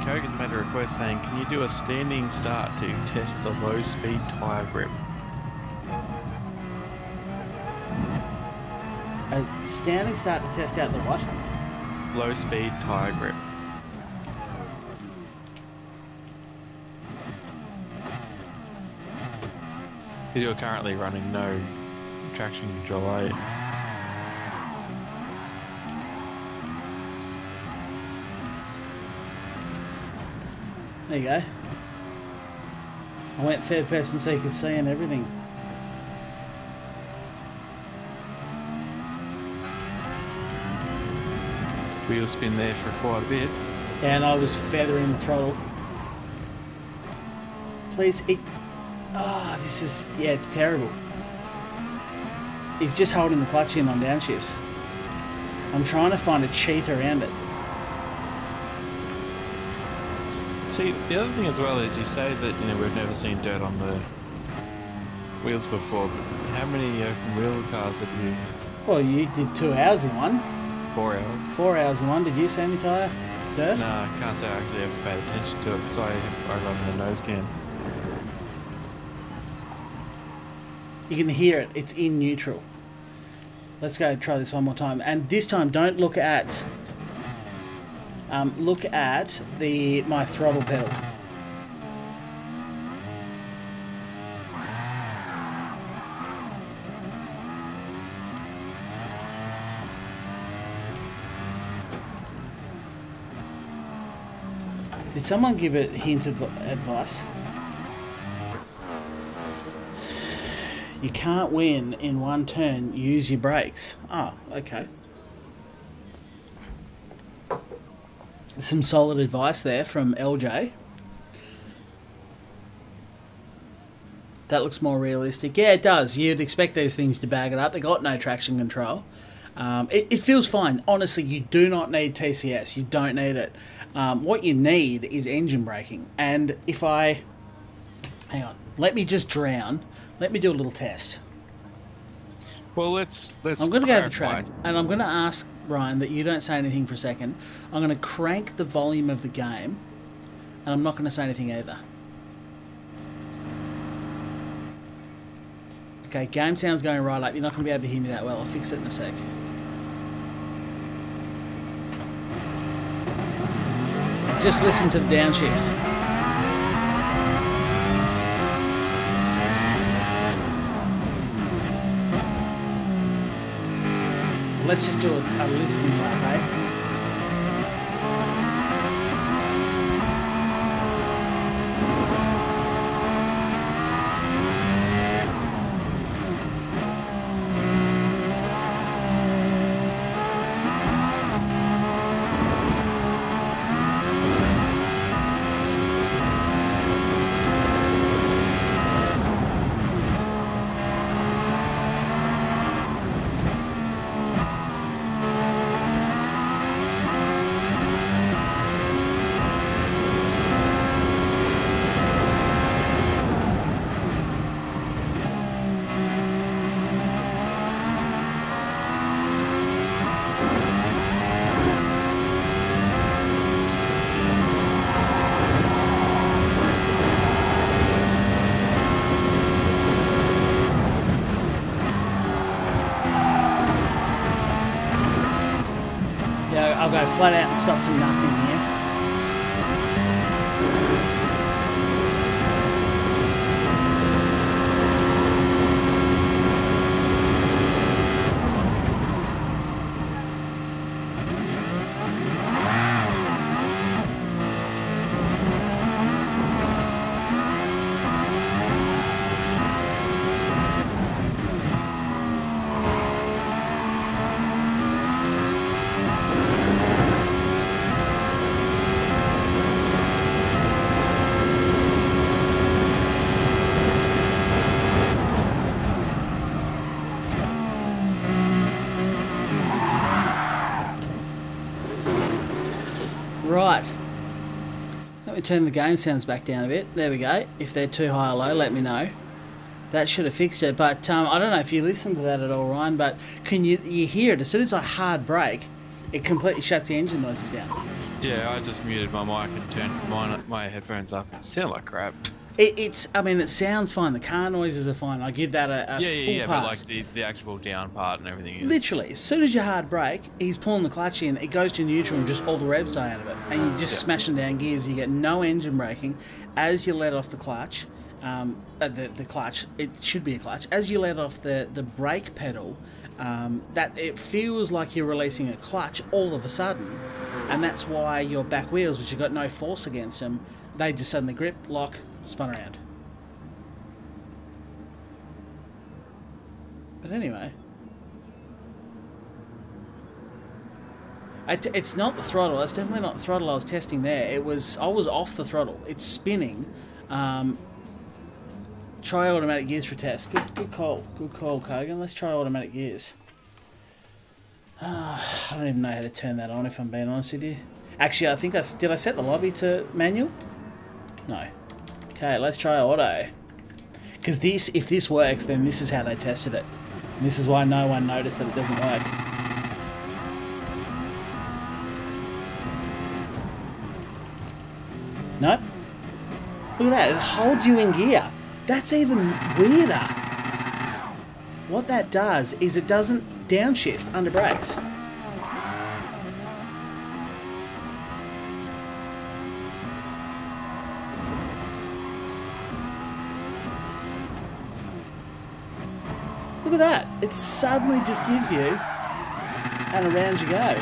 Kogan made a request saying, can you do a standing start to test the low speed tyre grip? A standing start to test out the what? Low speed tyre grip. Because you're currently running no traction control, are you? There you go. I went third person so you could see and everything. Wheel spin there for quite a bit. And I was feathering the throttle. Please, this is, yeah, it's terrible. He's just holding the clutch in on downshifts. I'm trying to find a cheat around it. See, the other thing as well is you say that, you know, we've never seen dirt on the wheels before, but how many open wheel cars have you? Well, you did 2 hours in one. 4 hours. 4 hours in one. Did you see any tyre dirt? No, I can't say I actually ever paid attention to it because I run the nose cam. You can hear it. It's in neutral. Let's go try this one more time. And this time, don't look at my throttle pedal. Did someone give a hint of advice? You can't win in one turn. Use your brakes. Oh, okay. Some solid advice there from LJ. That looks more realistic. Yeah, it does. You'd expect these things to bag it up. They got no traction control. It feels fine. Honestly, you do not need TCS. You don't need it. What you need is engine braking. And if I... Hang on. Let me just drown. Let me do a little test. Well, let's. I'm going to go to the track, and I'm going to ask Ryan that you don't say anything for a second. I'm going to crank the volume of the game, and I'm not going to say anything either. Okay, game sound's going right up. You're not going to be able to hear me that well. I'll fix it in a sec. Just listen to the downshifts. Let's just do a listening lap, eh? I'll go flat out and stop to nothing here. Right. Let me turn the game sounds back down a bit. There we go. If they're too high or low, let me know. That should have fixed it. But I don't know if you listened to that at all, Ryan, but can you hear it? As soon as I hard brake, it completely shuts the engine noises down. Yeah, I just muted my mic and turned my headphones up. It sounded like crap. I mean, it sounds fine. The car noises are fine. I give that a full pass. But like the actual down part and everything is... Literally, as soon as you hard brake, he's pulling the clutch in, it goes to neutral and just all the revs die out of it. And you're just smashing down gears. You get no engine braking. As you let off the clutch, the clutch, it should be a clutch. As you let off the brake pedal, that it feels like you're releasing a clutch all of a sudden, and that's why your back wheels, which have got no force against them, they just suddenly grip, lock, spun around. But anyway, it's not the throttle. That's definitely not the throttle I was testing there. I was off the throttle. It's spinning. Try automatic gears for test. Good call, Kogan. Let's try automatic gears. I don't even know how to turn that on, if I'm being honest with you. Actually, I think did I set the lobby to manual? No. Okay, let's try auto. Because if this works, then this is how they tested it. And this is why no one noticed that it doesn't work. Nope. Look at that, it holds you in gear. That's even weirder. What that does is it doesn't downshift under brakes. Look at that. It suddenly just gives you, and around you go.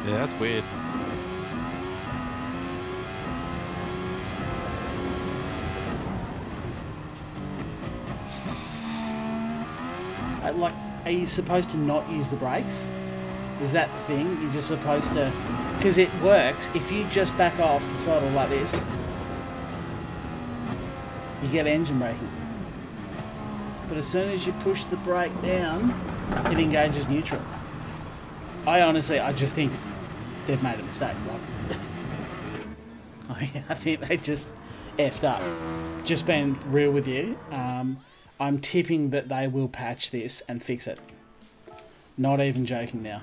Yeah, that's weird. Like, are you supposed to not use the brakes? Is that the thing? You're just supposed to... Because it works. If you just back off the throttle like this, you get engine braking. But as soon as you push the brake down, it engages neutral. I just think they've made a mistake. Like, I think they just effed up. Just being real with you, I'm tipping that they will patch this and fix it. Not even joking now.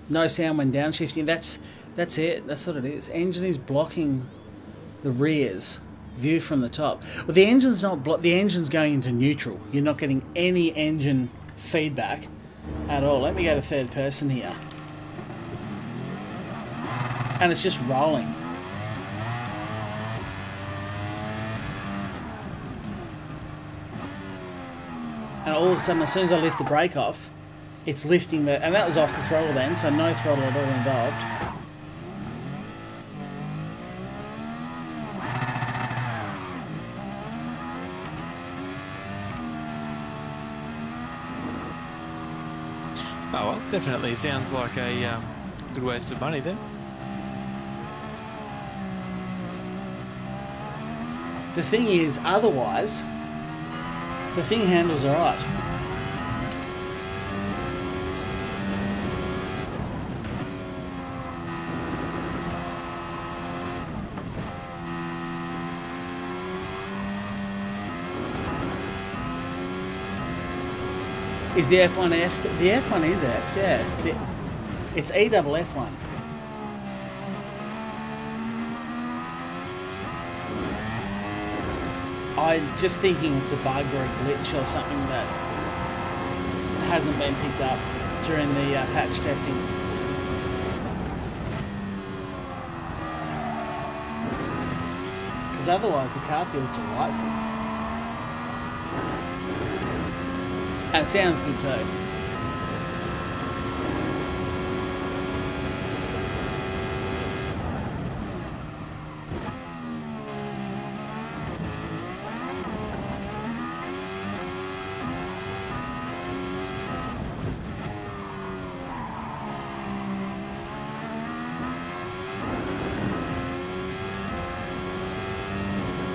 No sound when downshifting. That's it. That's what it is. Engine is blocking the rears view from the top. Well, the engine's not the engine's going into neutral. You're not getting any engine feedback at all. Let me go to third person here, and it's just rolling. And all of a sudden, as soon as I lift the brake off, it's lifting the... And that was off the throttle then, so no throttle at all involved. Oh, well, definitely sounds like a good waste of money then. The thing is, otherwise, the thing handles alright. Is the F1 F? The F1 is F, yeah. It's EFF1. I'm just thinking it's a bug or a glitch or something that hasn't been picked up during the patch testing. Because otherwise the car feels delightful. And it sounds good too.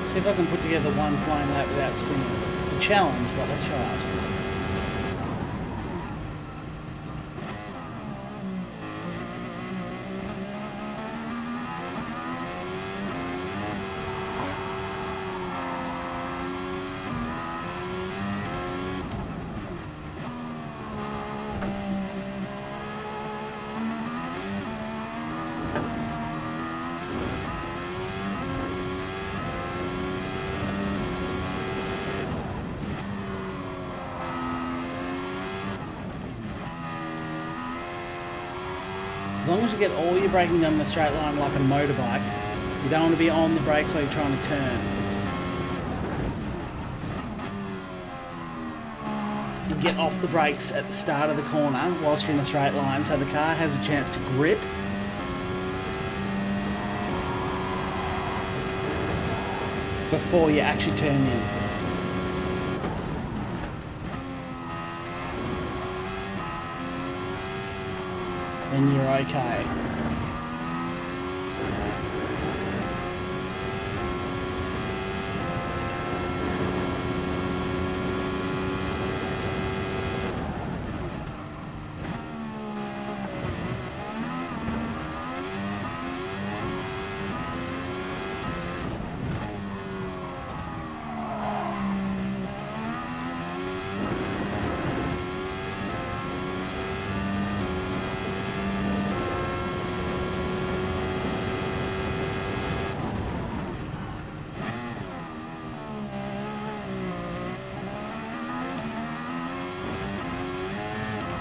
See if I can put together one flying lap without spinning. It's a challenge, but let's try it. As long as you get all your braking done in the straight line like a motorbike, you don't want to be on the brakes while you're trying to turn. And get off the brakes at the start of the corner whilst you're in a straight line so the car has a chance to grip. Before you actually turn in. Then you're okay.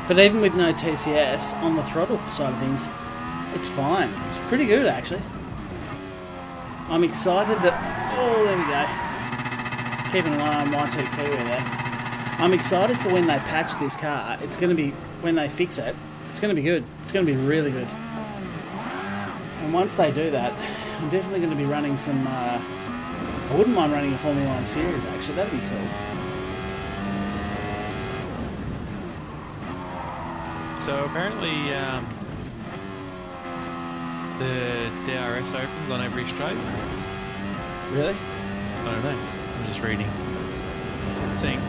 But even with no TCS on the throttle side of things, it's fine. It's pretty good actually. I'm excited that... Oh, there we go. Just keeping an eye on Y2 Kiwi there. I'm excited for when they patch this car. It's going to be... When they fix it, it's going to be good. It's going to be really good. And once they do that, I'm definitely going to be running some... I wouldn't mind running a Formula 1 series actually. That'd be cool. So apparently the DRS opens on every straight. Really? I don't know. I'm just reading.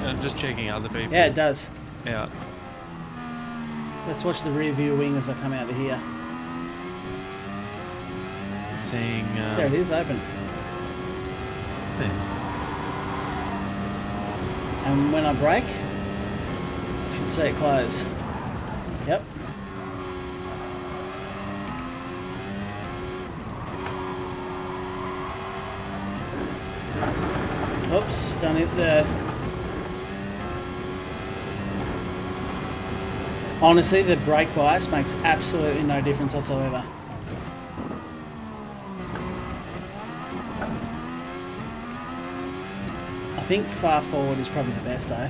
I'm just checking other people. Yeah, it does. Yeah. Let's watch the rear view wing as I come out of here. Seeing... there it is, open. Yeah. And when I brake, you should see it close. Yep. Oops, done it there. Honestly, the brake bias makes absolutely no difference whatsoever. I think far forward is probably the best though.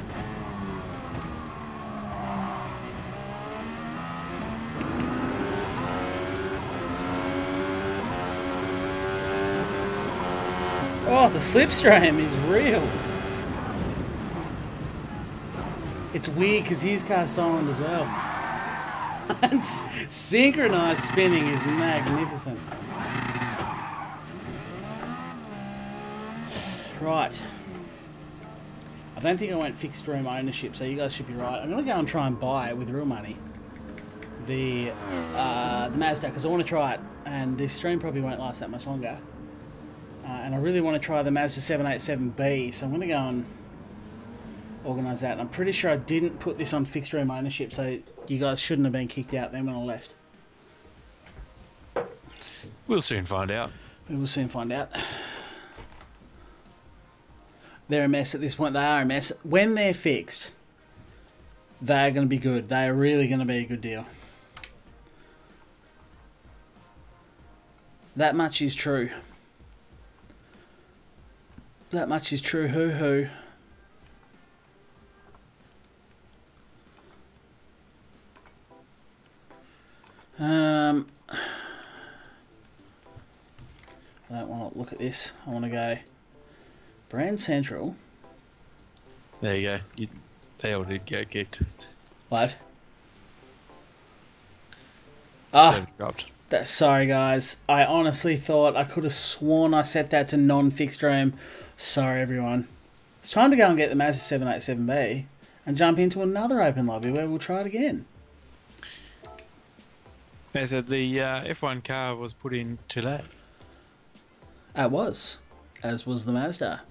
Oh, the slipstream is real. It's weird because his car's silent as well. And synchronized spinning is magnificent. Right. I don't think I went fixed room ownership, so you guys should be right. I'm going to go and try and buy with real money the Mazda because I want to try it, and this stream probably won't last that much longer. And I really want to try the Mazda 787B, so I'm going to go and organise that. And I'm pretty sure I didn't put this on fixed room ownership, so you guys shouldn't have been kicked out then when I left. We'll soon find out. We will soon find out. They're a mess at this point. They are a mess. When they're fixed, they're going to be good. They are really going to be a good deal. That much is true. That much is true. Hoo-hoo. I don't want to look at this. I want to go Brand Central. There you go. They all did get kicked. What? Ah, Dropped. sorry guys. I honestly thought I could have sworn I set that to non-fixed room. Sorry everyone. It's time to go and get the Mazda 787B and jump into another open lobby where we'll try it again. Method, the F1 car was put in today. It was. As was the Mazda.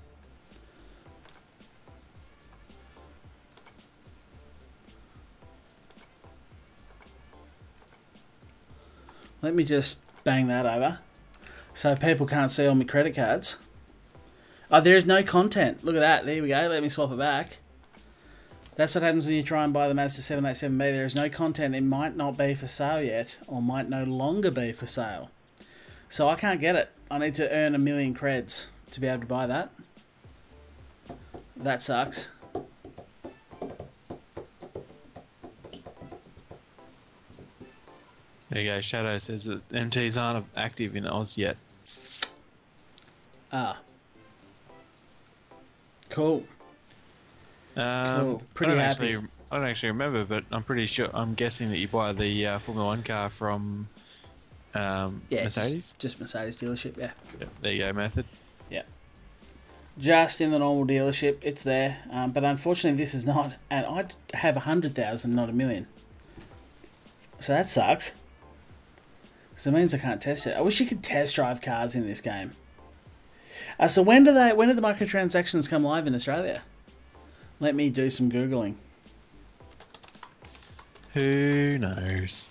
Let me just bang that over so people can't see all my credit cards. Oh, there is no content. Look at that. There we go. Let me swap it back. That's what happens when you try and buy the Mazda 787B. There is no content. It might not be for sale yet, or might no longer be for sale. So I can't get it. I need to earn 1 million creds to be able to buy that. That sucks. There you go. Shadow says that MTs aren't active in Oz yet. Ah. Cool. Cool. Pretty happy. I don't actually remember, but I'm pretty sure. I'm guessing that you buy the Formula One car from Mercedes. Just Mercedes dealership. Yeah. Yep, there you go, method. Yeah. Just in the normal dealership, it's there. But unfortunately, this is not. And I have 100,000, not 1 million. So that sucks. So it means I can't test it. I wish you could test drive cars in this game. So when do the microtransactions come live in Australia? Let me do some Googling. Who knows?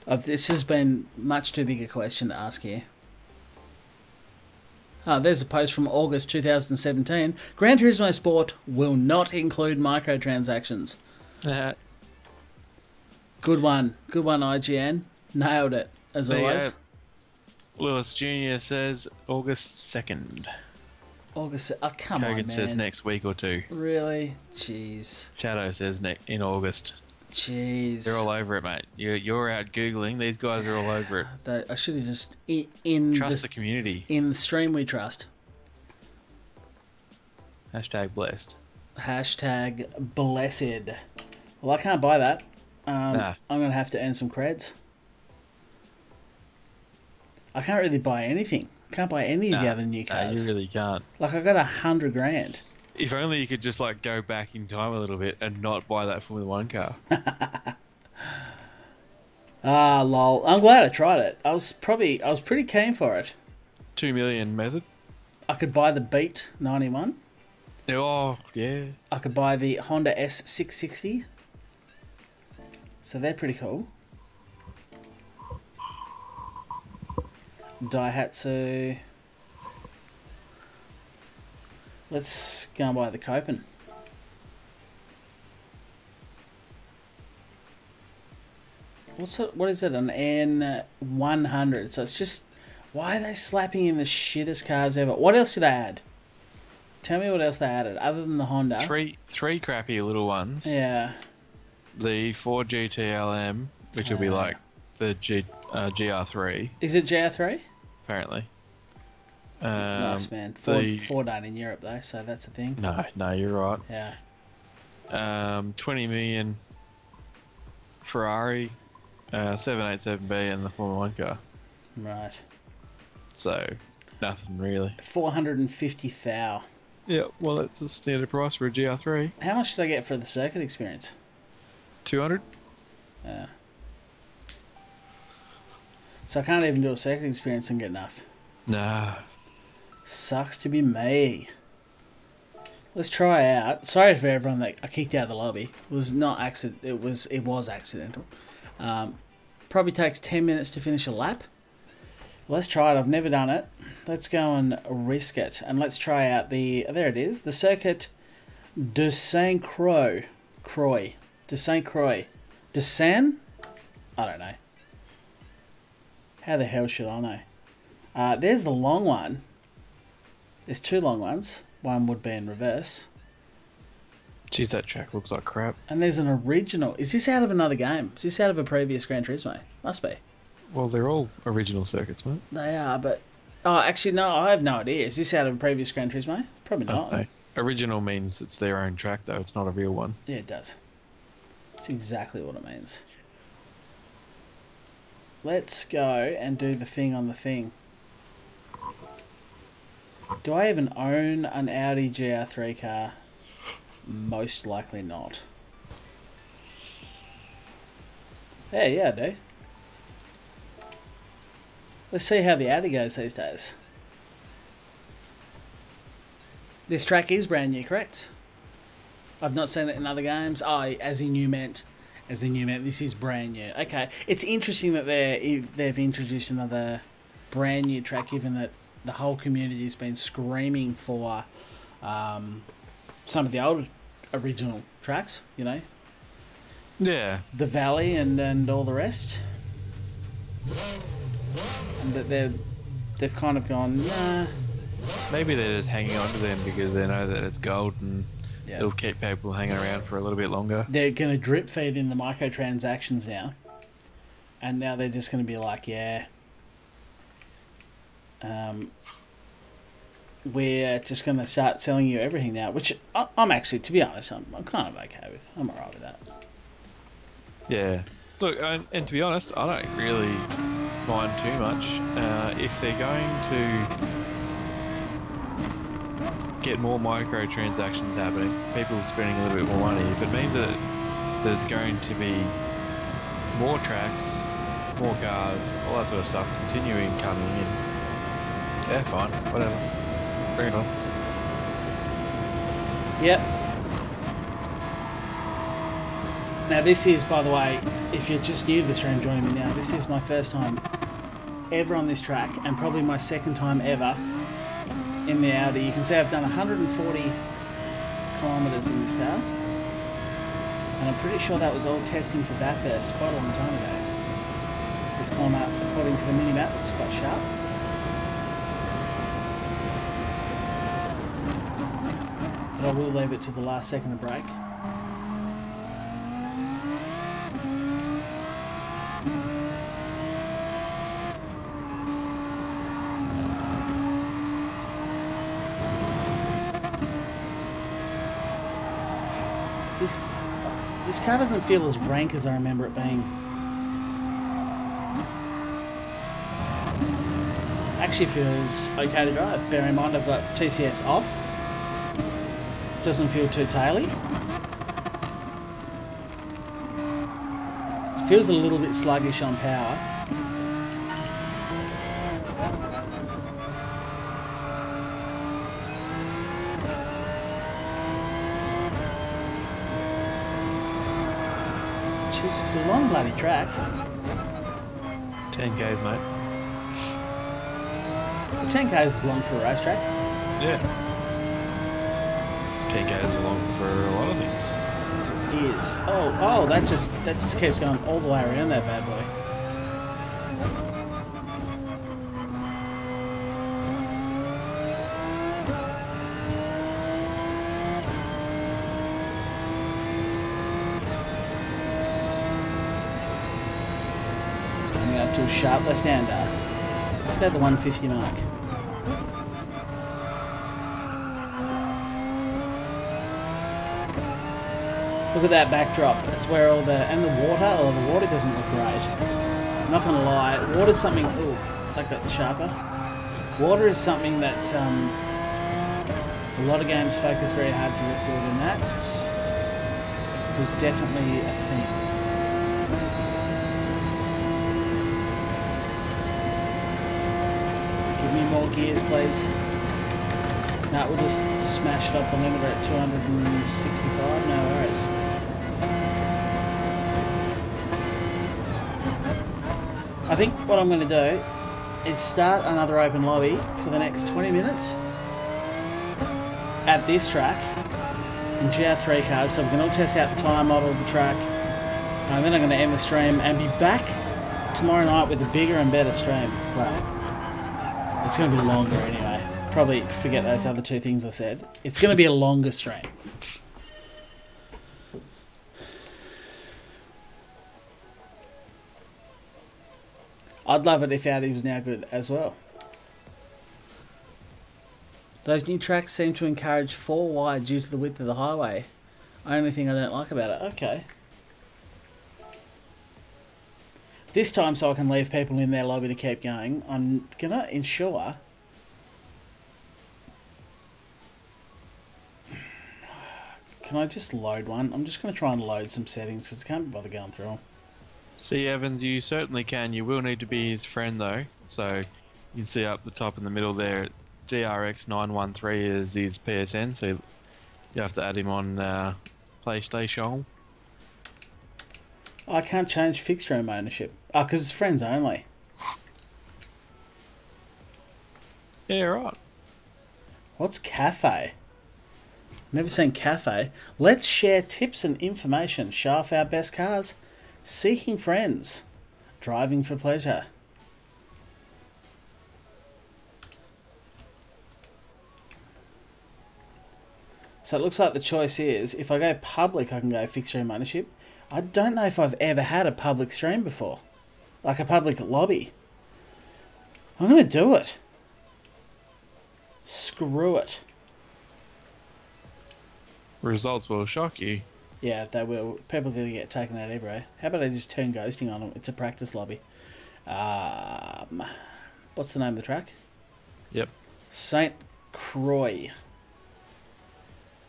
This has been much too big a question to ask here. There's a post from August 2017. Gran Turismo Sport will not include microtransactions. Good one. Good one, IGN. Nailed it, as always. Lewis Jr. says August 2nd. August... Oh, come on, man. Kogan says next week or two. Really? Jeez. Shadow says in August. Jeez. They're all over it, mate. You're out Googling. These guys are all over it. I should have just... Trust the community. In the stream we trust. Hashtag blessed. Hashtag blessed. Well, I can't buy that. Nah. I'm going to have to earn some creds. I can't really buy anything. Can't buy any of the other new cars. You really can't. Like, I got 100 grand. If only you could just like go back in time a little bit and not buy that Formula One car. Lol. I'm glad I tried it. I was pretty keen for it. 2 million method. I could buy the Beat 91. Oh, yeah. I could buy the Honda S660. So they're pretty cool. Daihatsu. Let's go and buy the Copen. What is it? An N100. So it's just... Why are they slapping in the shittest cars ever? What else did they add? Tell me what else they added, other than the Honda. Three crappy little ones. Yeah. The Ford GTLM, which will be like the GR3. Is it GR3? Apparently. Nice, man. Ford aren't in Europe, though, so that's the thing. No, you're right. Yeah. 20 million Ferrari, 787B, and the Formula One car. Right. So, nothing really. 450,000. Yeah, well, that's the standard price for a GR3. How much did I get for the circuit experience? 200. Yeah. So I can't even do a circuit experience and get enough. Nah. Sucks to be me. Let's try out. Sorry for everyone that I kicked out of the lobby. It was not accident. It was accidental. Probably takes 10 minutes to finish a lap. Let's try it. I've never done it. Let's go and risk it. And let's try out the... There it is. The Circuit de Saint-Croix. De Saint-Croix. De Saint? I don't know. How the hell should I know? There's the long one. There's two long ones. One would be in reverse. Jeez, that track looks like crap. And there's an original. Is this out of another game? Is this out of a previous Gran Turismo? Must be. Well, they're all original circuits, mate. They are, but... Oh, actually, no, I have no idea. Is this out of a previous Gran Turismo? Probably not. No. Original means it's their own track, though. It's not a real one. Yeah, it does. That's exactly what it means. Let's go and do the thing on the thing. Do I even own an Audi GR3 car? Most likely not. Yeah, I do. Let's see how the Audi goes these days. This track is brand new, correct? I've not seen it in other games. Oh, as in you meant As in, you meant this is brand new. Okay, it's interesting that they've introduced another brand new track, given that the whole community has been screaming for some of the old original tracks. You know, Yeah. the Valley and all the rest, and that they've kind of gone, nah. Maybe they're just hanging on to them because they know that it's gold and Yeah. it'll keep people hanging around for a little bit longer. They're going to drip feed in the microtransactions now, and now they're just going to be like, yeah, we're just going to start selling you everything now, which I'm actually, to be honest, I'm kind of okay with. I'm alright with that. Yeah. Look, and to be honest, I don't really mind too much. If they're going to get more microtransactions happening, people spending a little bit more money, if it means that there's going to be more tracks, more cars, all that sort of stuff continuing coming in, yeah, fine, whatever. Bring it on. Yep. Now this is, by the way, if you're just new to the stream joining me now, this is my first time ever on this track, and probably my second time ever in the Audi. You can see I've done 140 kilometres in this car, and I'm pretty sure that was all testing for Bathurst quite a long time ago. This corner, according to the mini-map, looks quite sharp. But I will leave it to the last second of break. This car doesn't feel as rank as I remember it being. Actually feels okay to drive. Bear in mind I've got TCS off. Doesn't feel too taily. Feels a little bit sluggish on power. It's a long bloody track. 10Ks, mate. 10Ks is long for a racetrack. Yeah. 10Ks is long for a lot of things. Is. Oh, that just keeps going all the way around that bad boy. Coming up to a sharp left-hander. Let's go to the 150 mark. Look at that backdrop. That's where all the... And the water doesn't look great. I'm not going to lie. Water's something... Ooh, that got sharper. Water is something that a lot of games focus very hard to look good, and that was definitely a thing. Give me more gears, please. No, we'll just smash it off the limiter at 265. No worries. I think what I'm going to do is start another open lobby for the next 20 minutes at this track in GR3 cars, so we can all test out the tyre model of the track, and then I'm going to end the stream and be back tomorrow night with a bigger and better stream. Well, it's going to be longer anyway. Probably forget those other two things I said. It's going to be a longer stream. I'd love it if Audi was now good as well. Those new tracks seem to encourage 4 wide due to the width of the highway. Only thing I don't like about it. Okay. This time, so I can leave people in their lobby to keep going, I'm going to ensure... Can I just load one? I'm just going to try and load some settings because I can't be bothered going through them. See, Evans, you certainly can. You will need to be his friend, though. So you can see up the top in the middle there, DRX913 is his PSN, so you have to add him on PlayStation. I can't change fixed room ownership. Oh, because it's friends only. Yeah, right. What's cafe? Never seen cafe. Let's share tips and information. Show off our best cars. Seeking friends. Driving for pleasure. So it looks like the choice is, if I go public, I can go fixed room ownership. I don't know if I've ever had a public stream before. Like a public lobby. I'm going to do it. Screw it. Results will shock you. Yeah, they will. People are going to get taken out everywhere. How about I just turn ghosting on them? It's a practice lobby. What's the name of the track? Yep. St. Croix.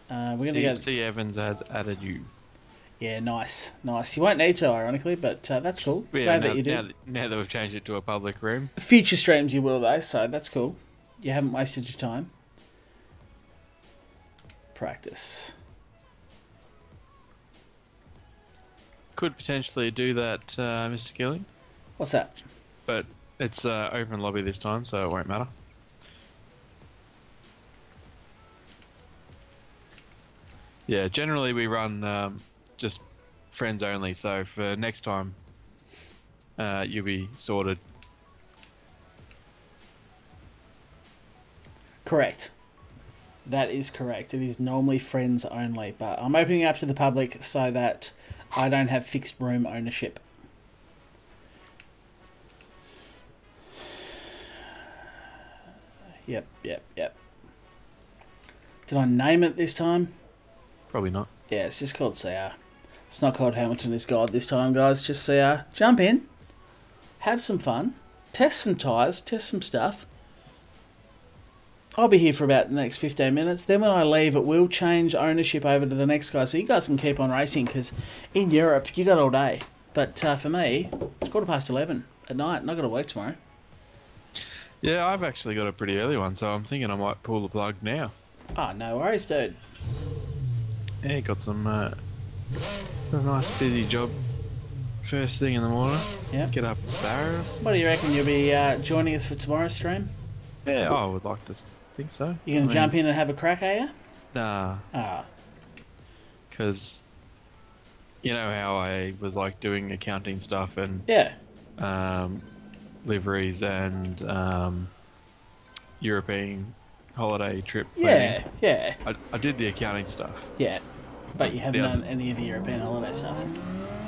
We're going to go... C. Evans has added you. Yeah, nice. Nice. You won't need to, ironically, but that's cool. Yeah, Glad that you did. now that we've changed it to a public room. Future streams you will, though, so that's cool. You haven't wasted your time. Practice. Could potentially do that, Mr. Skilling. What's that? But it's open lobby this time, so it won't matter. Yeah, generally we run just friends only, so for next time you'll be sorted. Correct. That is correct. It is normally friends only, but I'm opening it up to the public so that I don't have fixed room ownership. Yep. Did I name it this time? Probably not. Yeah, it's just called CR. It's not called Hamilton is God this time, guys. Just CR. Jump in. Have some fun. Test some tyres. Test some stuff. I'll be here for about the next 15 minutes. Then when I leave, it will change ownership over to the next guy. So you guys can keep on racing because in Europe, you got all day. But for me, it's 11:15 at night and I've got to work tomorrow. Yeah, I've actually got a pretty early one, so I'm thinking I might pull the plug now. Oh, no worries, dude. Yeah, got some a nice busy job first thing in the morning. Yeah. Get up the sparrows. What do you reckon? You'll be joining us for tomorrow's stream? Yeah, I would like to think so. You going to jump in and have a crack, are you? Nah. Ah. Because you know how I was like doing accounting stuff and Yeah. Liveries and European holiday trip Yeah, planning. yeah. I did the accounting stuff. Yeah. But you haven't Yeah. done any of the European holiday stuff.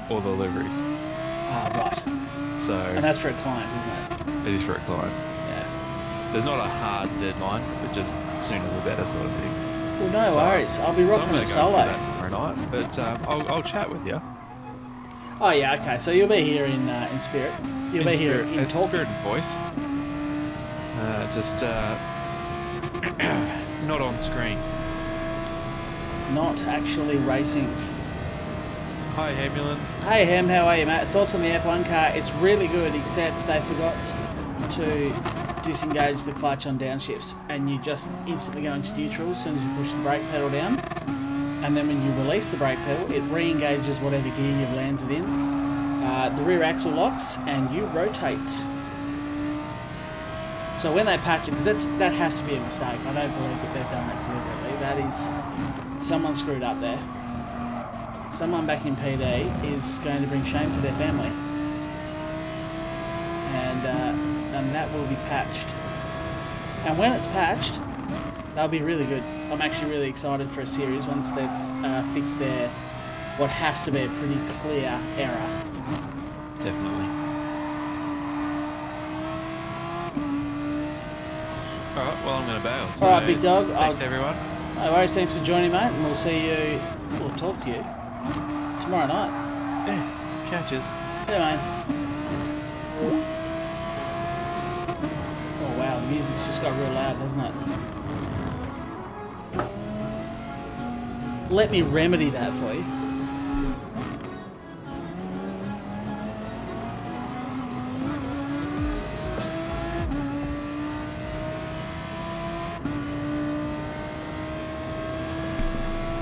Or the liveries. Ah, right. And So that's for a client, isn't it? it is for a client. Yeah. There's not a hard deadline, but just sooner the better sort of thing. Well, no So- worries. I'll be So I'm rocking going it to go solo. for that tomorrow night, but I'll chat with you. Oh, yeah, okay. So you'll be here in spirit. You'll be here spirit, in talking. spirit and voice. Just not on screen. Not actually racing. Hi, Hamulin. Hey, Ham, how are you, mate? Thoughts on the F1 car? It's really good, except they forgot to disengage the clutch on downshifts, and you just instantly go into neutral as soon as you push the brake pedal down. And then when you release the brake pedal, it re-engages whatever gear you've landed in. The rear axle locks, and you rotate. So when they patch it, because that has to be a mistake. I don't believe that they've done that deliberately. That is, someone screwed up there. Someone back in PD is going to bring shame to their family. And that will be patched. And when it's patched, they'll be really good. I'm actually really excited for a series once they've fixed their, what has to be a pretty clear error. Definitely. Alright, well, I'm going to bail. So Alright, big dog. Thanks, everyone. No worries, thanks for joining, mate, and we'll see you, we'll talk to you tomorrow night. Yeah, catches. See you, mate. Oh, wow, the music's just got real loud, hasn't it? Let me remedy that for you.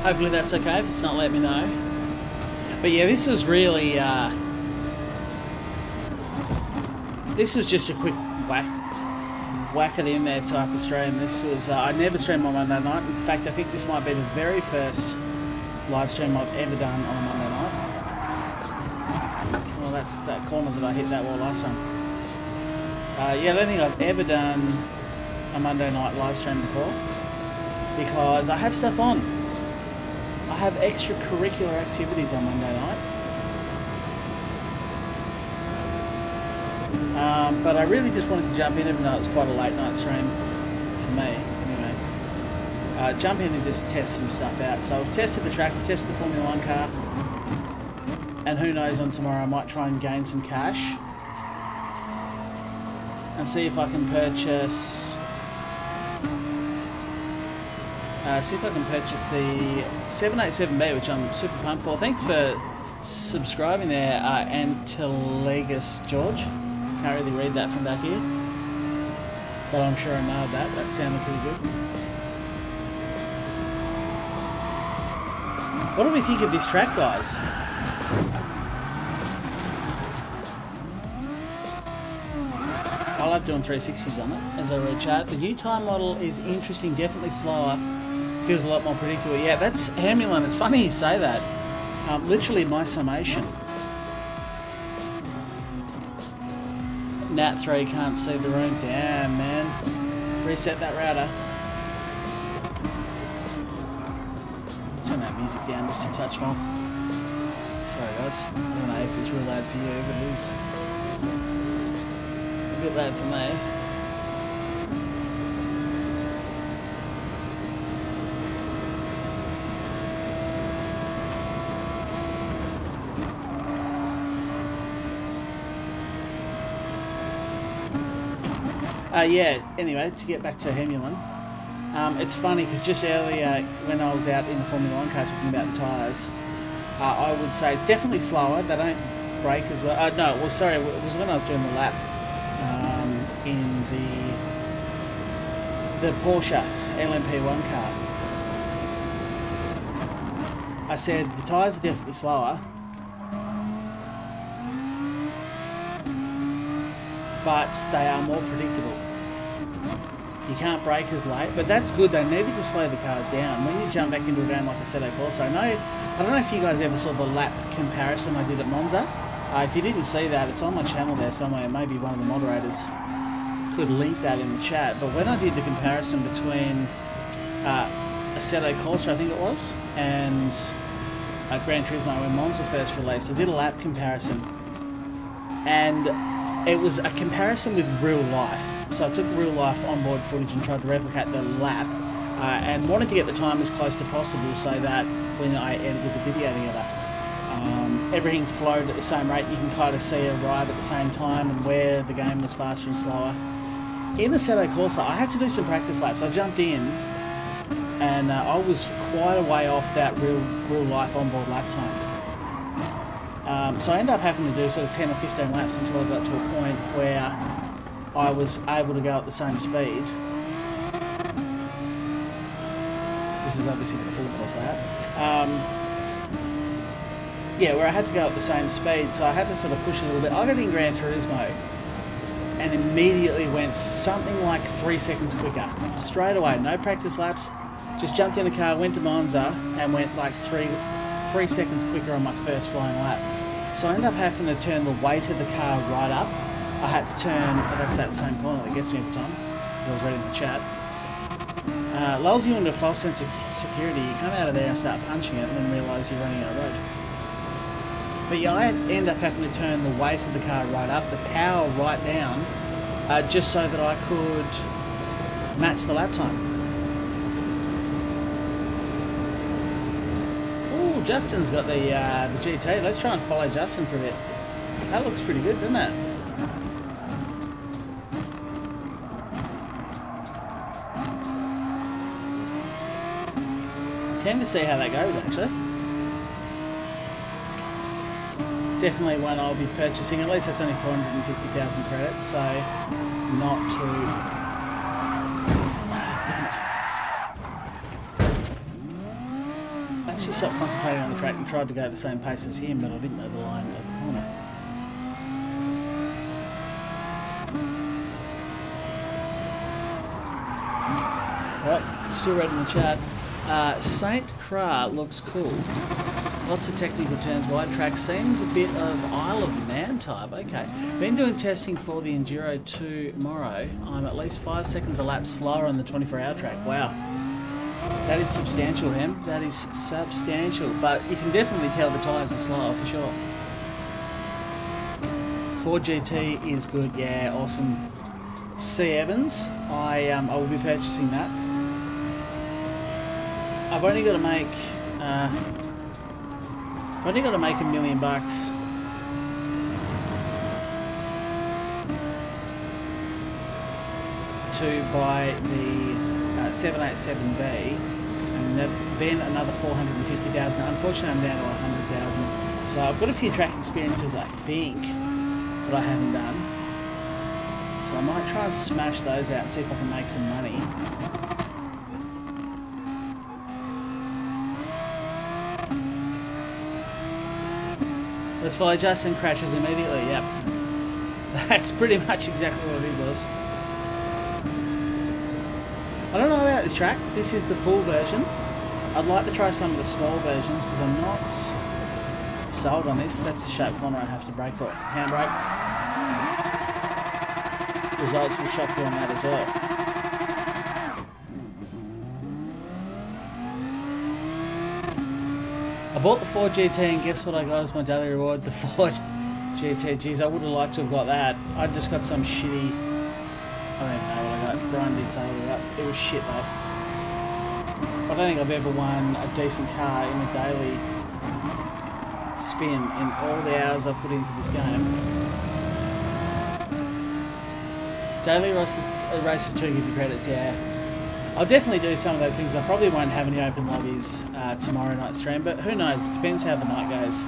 Hopefully that's okay. If it's not, let me know. But yeah, this was really, this was just a quick whack it in there type of stream. This was, I never stream on Monday night. In fact, I think this might be the very first live stream I've ever done on a Monday night. Well, that's that corner that I hit that wall last time. Yeah, I don't think I've ever done a Monday night live stream before because I have stuff on. I have extracurricular activities on Monday night. But I really just wanted to jump in, even though it was quite a late night stream for me, anyway. Jump in and just test some stuff out. So I've tested the track, I've tested the Formula 1 car, and who knows, on tomorrow I might try and gain some cash and see if I can purchase the 787B, which I'm super pumped for. Thanks for subscribing there, Antelegus George. Can't really read that from back here, but I'm sure I nailed that. That sounded pretty good. What do we think of this track, guys? I love doing 360s on it, as I read chat. The new time model is interesting, definitely slower. Feels a lot more predictable. Yeah, that's Hamulin. It's funny you say that. Literally my summation. Nat 3 can't see the room. Damn, man. Reset that router. Turn that music down just a touch more. Sorry, guys. I don't know if it's real loud for you, but it is a bit loud for me. Yeah, anyway, to get back to Hamulin, it's funny because just earlier when I was out in the Formula 1 car talking about the tyres, I would say it's definitely slower. They don't brake as well. No, well, sorry, it was when I was doing the lap in the Porsche LMP1 car. I said the tyres are definitely slower, but they are more predictable. You can't brake as late, but that's good. They needed to slow the cars down. When you jump back into a game like I said, I don't know if you guys ever saw the lap comparison I did at Monza. If you didn't see that, it's on my channel there somewhere. Maybe one of the moderators could link that in the chat. But when I did the comparison between Assetto Corsa, I think it was, and Gran Turismo when Monza first released, I did a lap comparison. And it was a comparison with real life. So I took real life onboard footage and tried to replicate the lap and wanted to get the time as close to possible so that when I edited the video together, everything flowed at the same rate. You can kind of see arrive at the same time and where the game was faster and slower. In Assetto Corsa, I had to do some practice laps. I jumped in and I was quite a way off that real life onboard lap time. So I ended up having to do sort of 10 or 15 laps until I got to a point where I was able to go at the same speed. This is obviously the full course layout. Yeah, where I had to go at the same speed, so I had to sort of push a little bit. I got in Gran Turismo and immediately went something like 3 seconds quicker. Straight away, no practice laps. Just jumped in the car, went to Monza, and went like three seconds quicker on my first flying lap. So I ended up having to turn the weight of the car right up. I had to turn, that's that same corner that gets me every time, because I was reading the chat. Lulls you into a false sense of security. You come out of there and start punching it and then realise you're running out of road. But yeah, I end up having to turn the weight of the car right up, the power right down, just so that I could match the lap time. Ooh, Justin's got the GT. Let's try and follow Justin for a bit. That looks pretty good, doesn't it? Keen to see how that goes, actually. Definitely one I'll be purchasing. At least that's only 450,000 credits, so not too... Ah, damn it. I actually stopped concentrating on the track and tried to go at the same pace as him, but I didn't know the line of the corner. Well, still read in the chat. Saint Croix looks cool. Lots of technical turns, wide track. Seems a bit of Isle of Man type. Okay. Been doing testing for the Enduro tomorrow. I'm at least 5 seconds a lap slower on the 24-hour track. Wow. That is substantial, Hem. That is substantial. But you can definitely tell the tyres are slower for sure. Ford GT is good. Yeah, awesome. C. Evans. I will be purchasing that. I've only got to make $1 million to buy the 787B, and then another 450,000. Unfortunately, I'm down to 100,000. So I've got a few track experiences, I think, that I haven't done. So I might try and smash those out and see if I can make some money. Let's follow Justin, crashes immediately, yep. That's pretty much exactly what it was. I don't know about this track. This is the full version. I'd like to try some of the small versions because I'm not sold on this. That's the sharp corner I have to brake for. Handbrake. Results will shock you on that as well. I bought the Ford GT and guess what I got as my daily reward? The Ford GT. Geez, I would have liked to have got that. I just got some shitty... I don't even know what I got. Brian did say what I got. It was shit though. I don't think I've ever won a decent car in a daily spin in all the hours I've put into this game. Daily races too give you credits, yeah. I'll definitely do some of those things. I probably won't have any open lobbies tomorrow night stream, but who knows? It depends how the night goes.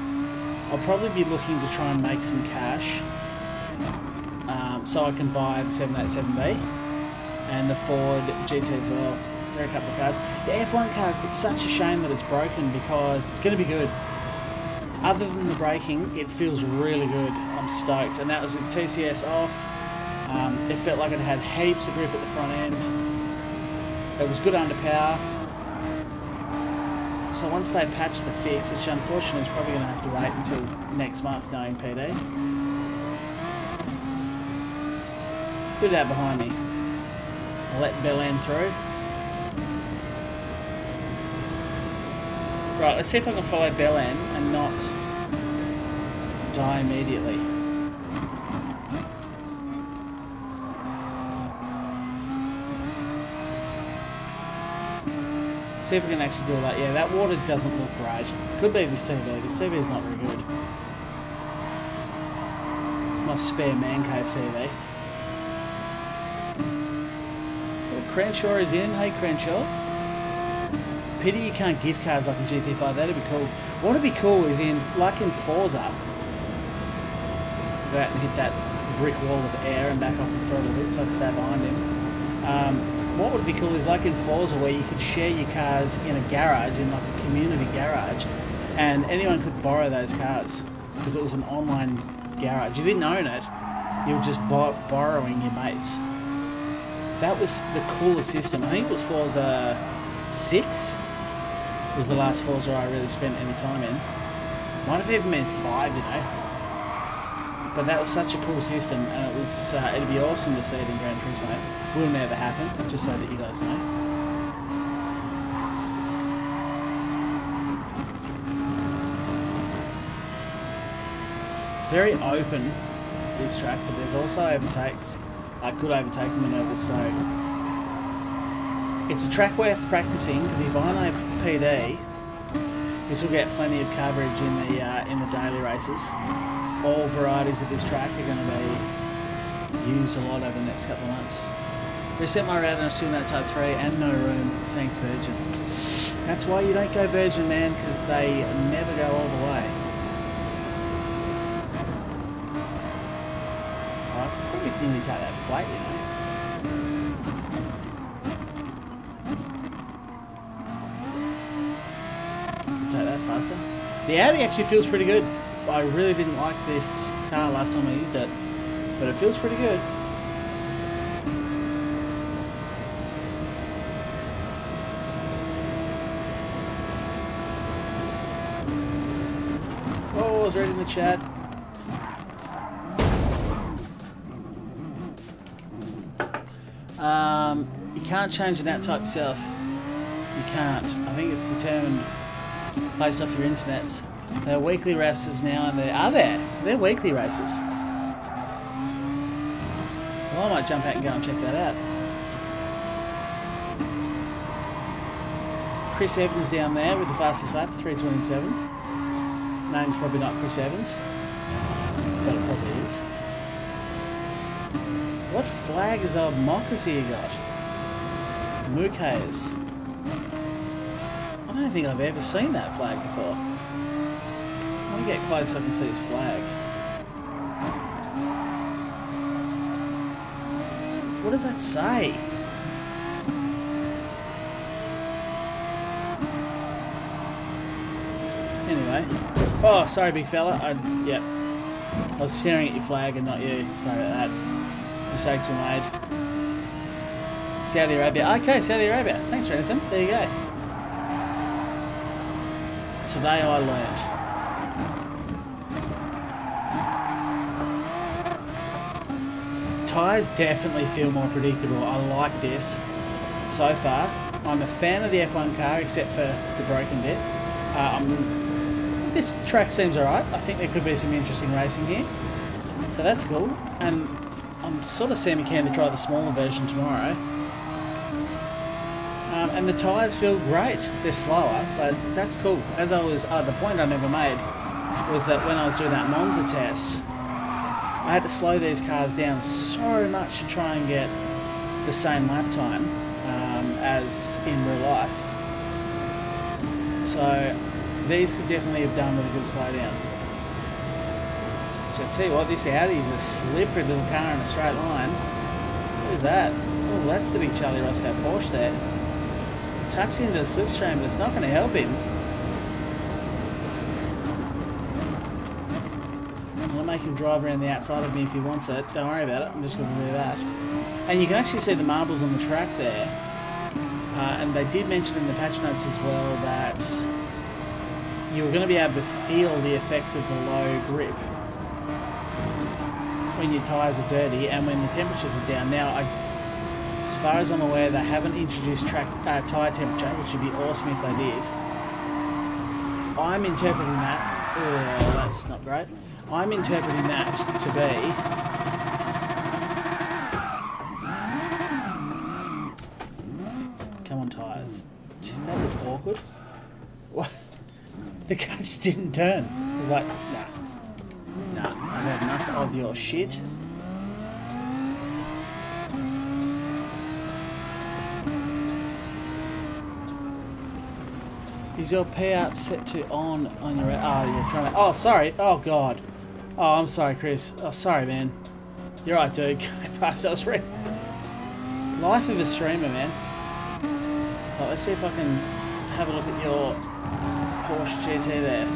I'll probably be looking to try and make some cash so I can buy the 787B and the Ford GT as well. There are a couple of cars. The F1 cars, it's such a shame that it's broken because it's going to be good. Other than the braking, it feels really good. I'm stoked. And that was with TCS off. It felt like it had heaps of grip at the front end. It was good under power. So once they patch the fix, which unfortunately is probably going to have to wait until next month knowing PD. Good out behind me. I'll let Belen through. Right, let's see if I can follow Belen and not die immediately. See if we can actually do all that. Yeah, that water doesn't look great. Could be this TV. This TV is not very good. It's my spare man cave TV. Well, Crenshaw is in. Hey, Crenshaw. Pity you can't gift cards like in GT5. That'd be cool. What would be cool is like in Forza, go out and hit that brick wall of air and back off the throttle a bit so I can stay behind him. What would be cool is like in Forza where you could share your cars in a garage, in like a community garage, and anyone could borrow those cars because it was an online garage. You didn't own it, you were just borrowing your mates. That was the coolest system. I think it was Forza 6 was the last Forza I really spent any time in. Might have even been 5, you know. But that was such a cool system, and it was it'd be awesome to see it in Gran Turismo. Will never happen, just so that you guys know. It's very open, this track, but there's also overtakes. I could overtake manoeuvres, so it's a track worth practicing. Because if I know PD, this will get plenty of coverage in the daily races. All varieties of this track are going to be used a lot over the next couple of months. Reset my router and I'm still in that type 3 and no room. Thanks, Virgin. That's why you don't go Virgin, man, because they never go all the way. Oh, I could probably nearly take that flight, you know. faster. The Audi actually feels pretty good. I really didn't like this car last time I used it, but it feels pretty good. Oh, I was reading the chat. You can't change the nat type yourself. You can't. I think it's determined based off your internets. They're weekly races now, and they're weekly races. Well, I might jump out and go and check that out. Chris Evans down there with the fastest lap, 3:27. Name's probably not Chris Evans, but it probably is. What flag has old Mockers here got? Mukayers. I don't think I've ever seen that flag before. Let me get close so I can see his flag. What does that say? Anyway. Oh, sorry, big fella. Yep. I was staring at your flag and not you. Sorry about that. Mistakes were made. Saudi Arabia. Okay, Saudi Arabia. Thanks, Renison. There you go. Today I learned. Tyres definitely feel more predictable. I like this so far. I'm a fan of the F1 car except for the broken bit. This track seems alright. I think there could be some interesting racing here. So that's cool. And I'm sort of semi-keen to try the smaller version tomorrow. And the tyres feel great. They're slower, but that's cool. As I was, the point I never made was that when I was doing that Monza test, I had to slow these cars down so much to try and get the same lap time as in real life. So these could definitely have done with a good slowdown. So I tell you what, this Audi is a slippery little car in a straight line. What is that? Oh, that's the big Charlie Roscoe Porsche there. Tucks into the slipstream, but it's not going to help him. I'm going to make him drive around the outside of me if he wants it. Don't worry about it, I'm just going to do that. And you can actually see the marbles on the track there. And they did mention in the patch notes as well that you were going to be able to feel the effects of the low grip when your tyres are dirty and when the temperatures are down. Now, as far as I'm aware, they haven't introduced tyre temperature, which would be awesome if they did. I'm interpreting that... Oh, that's not great. I'm interpreting that to be... Come on, tyres. Jeez, that was awkward. What? The car just didn't turn. It was like, nah. Nah, I've had enough of your shit. Is your P-up set to on your... Oh, you're trying to... Oh, sorry. Oh, God. Oh, I'm sorry, Chris. Oh, sorry, man. You're right, dude. Go past us. Life of a streamer, man. Well, let's see if I can have a look at your Porsche GT there.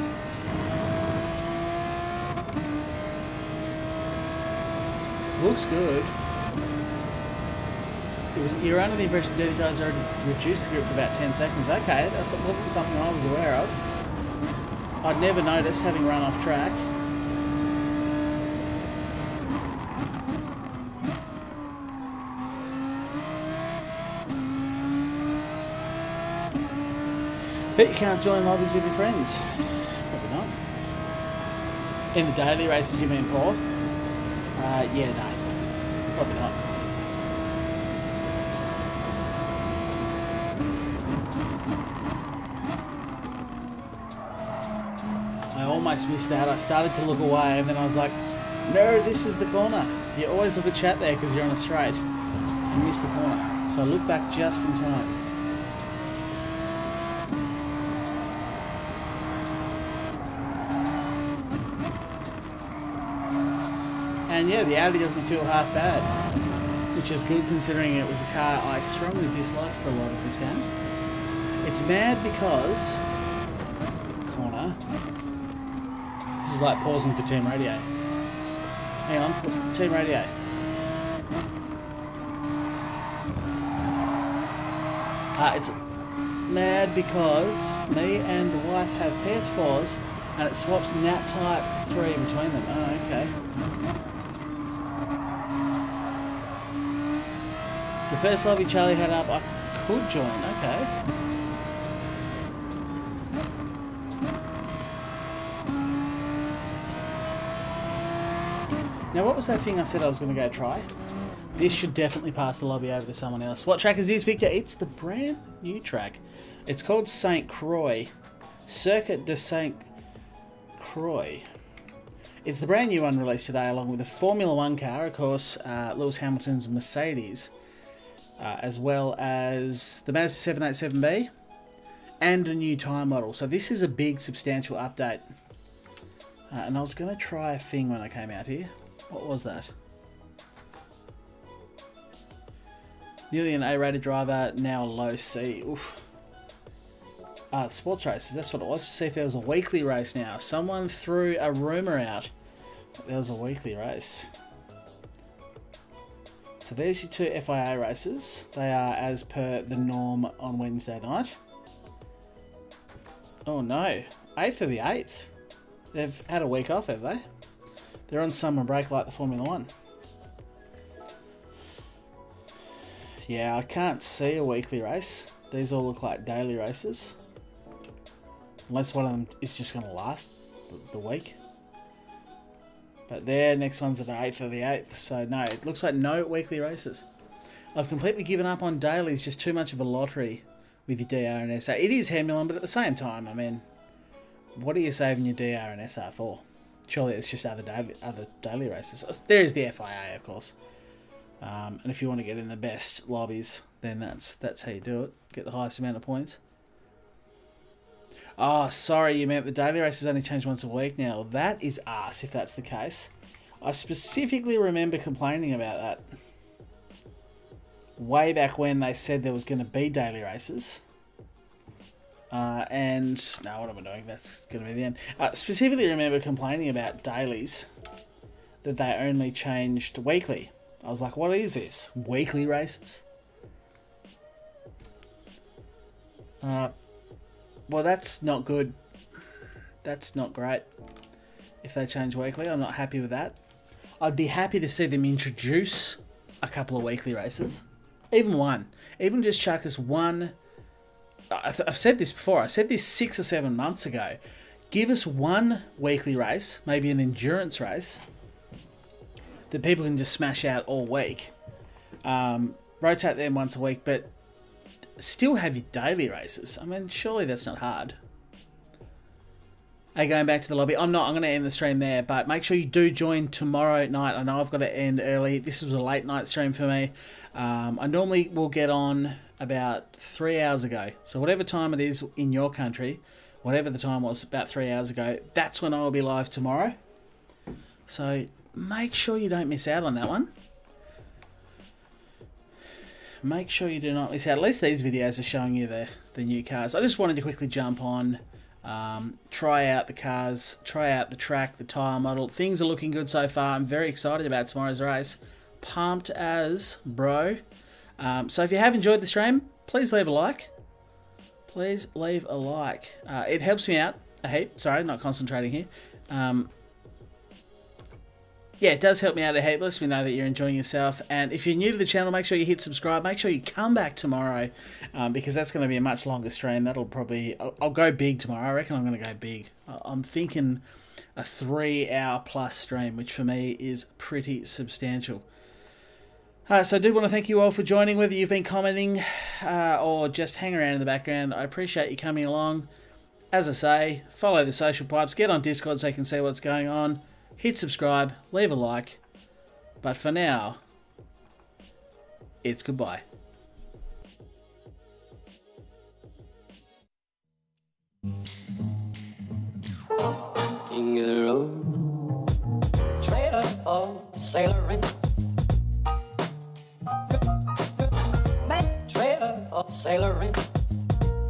Looks good. You're under the impression Dirty Guys already reduced the grip for about 10 seconds. Okay, that wasn't something I was aware of. I'd never noticed having run off track. Bet you can't join lobbies with your friends. Probably not. In the daily races, you mean, Paul? Yeah, no. Probably not. I almost missed that. I started to look away and then I was like, no, this is the corner. You always look at chat there because you're on a straight and miss the corner. So I looked back just in time. And yeah, the Audi doesn't feel half bad, which is good considering it was a car I strongly disliked for a lot of this game. It's mad because... Corner. now. This is like pausing for team radio. Hang on, team radio. It's mad because me and the wife have PS4s and it swaps NAT Type 3 between them. Oh, okay. The first lobby Charlie had up, I could join. Okay. Now, what was that thing I said I was going to go try? This should definitely pass the lobby over to someone else. What track is this, Victor? It's the brand new track. It's called St. Croix. Circuit de St. Croix. It's the brand new one released today, along with a Formula 1 car, of course, Lewis Hamilton's Mercedes, as well as the Mazda 787B, and a new tyre model. So this is a big, substantial update. And I was going to try a thing when I came out here. What was that? Nearly an A-rated driver, now a low C. Oof. Sports races, that's what it was. To see if there was a weekly race now. Someone threw a rumour out that there was a weekly race. So there's your two FIA races. They are as per the norm on Wednesday night. Oh no, 8th of the 8th. They've had a week off, have they? They're on summer break like the Formula 1. Yeah, I can't see a weekly race. These all look like daily races. Unless one of them is just going to last the week. But their next ones are the 8th of the 8th. So no, it looks like no weekly races. I've completely given up on dailies. Just too much of a lottery with your DR and SR. It is Hemulon, but at the same time, I mean, what are you saving your DR and SR for? Surely it's just other daily races. There is the FIA, of course. And if you want to get in the best lobbies, then that's how you do it. Get the highest amount of points. Oh, sorry, you meant the daily races only change once a week now. That is arse, if that's the case. I specifically remember complaining about that. Way back when they said there was going to be daily races. And, no, what am I doing? That's going to be the end. Specifically remember complaining about dailies. That they only changed weekly. I was like, what is this? Weekly races? Well, that's not good. That's not great. If they change weekly, I'm not happy with that. I'd be happy to see them introduce a couple of weekly races. Even one. Even just chuck us one. I've said this before. I said this 6 or 7 months ago. Give us one weekly race, maybe an endurance race, that people can just smash out all week. Rotate them once a week, but still have your daily races. I mean, surely that's not hard. Hey, going back to the lobby, I'm going to end the stream there, but make sure you do join tomorrow night. I know I've got to end early. This was a late night stream for me. I normally will get on about 3 hours ago. So whatever time it is in your country, whatever the time was about 3 hours ago, that's when I will be live tomorrow. So make sure you don't miss out on that one. Make sure you do not miss out. At least these videos are showing you the new cars. I just wanted to quickly jump on, try out the cars, try out the track, the tyre model. Things are looking good so far. I'm very excited about tomorrow's race. Pumped as, bro. So if you have enjoyed the stream, please leave a like. Please leave a like. It helps me out a heap. Sorry, not concentrating here. Yeah, it does help me out a heap. Lets me know that you're enjoying yourself. And if you're new to the channel, make sure you hit subscribe. Make sure you come back tomorrow, because that's going to be a much longer stream. That'll probably... I'll go big tomorrow. I reckon I'm going to go big. I'm thinking a 3-hour plus stream, which for me is pretty substantial. So I do want to thank you all for joining, whether you've been commenting or just hang around in the background. I appreciate you coming along. As I say, follow the social pipes. Get on Discord so you can see what's going on. Hit subscribe, leave a like, but for now, it's goodbye. King of the road, trailer for sailoring. That trailer for sailoring.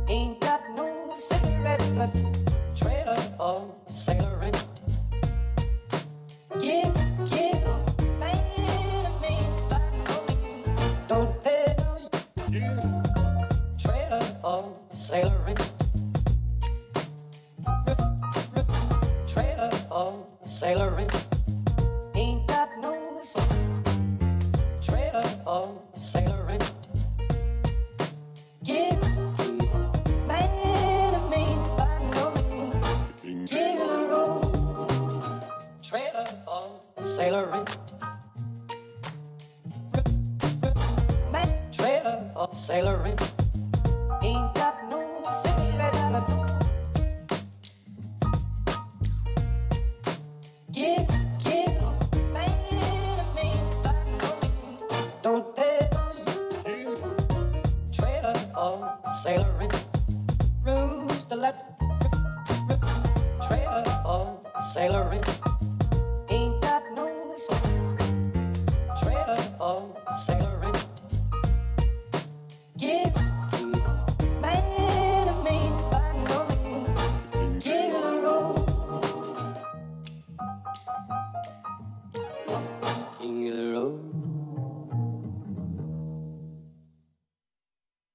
Ain't got no cigarettes, but trailer for sailor in. Trailer for sailor in. Ain't got no trailer for sailor in. Give man a man by no man. Give the road. Trailer for sailor in. Man, trailer for sailor in. Ain't got no sailor dollar. Give man a man by no man. Don't pay on you. Trailer for sailor in. Rules the left. Trailer for sailor in. Ain't got no trailer for sailor in. Give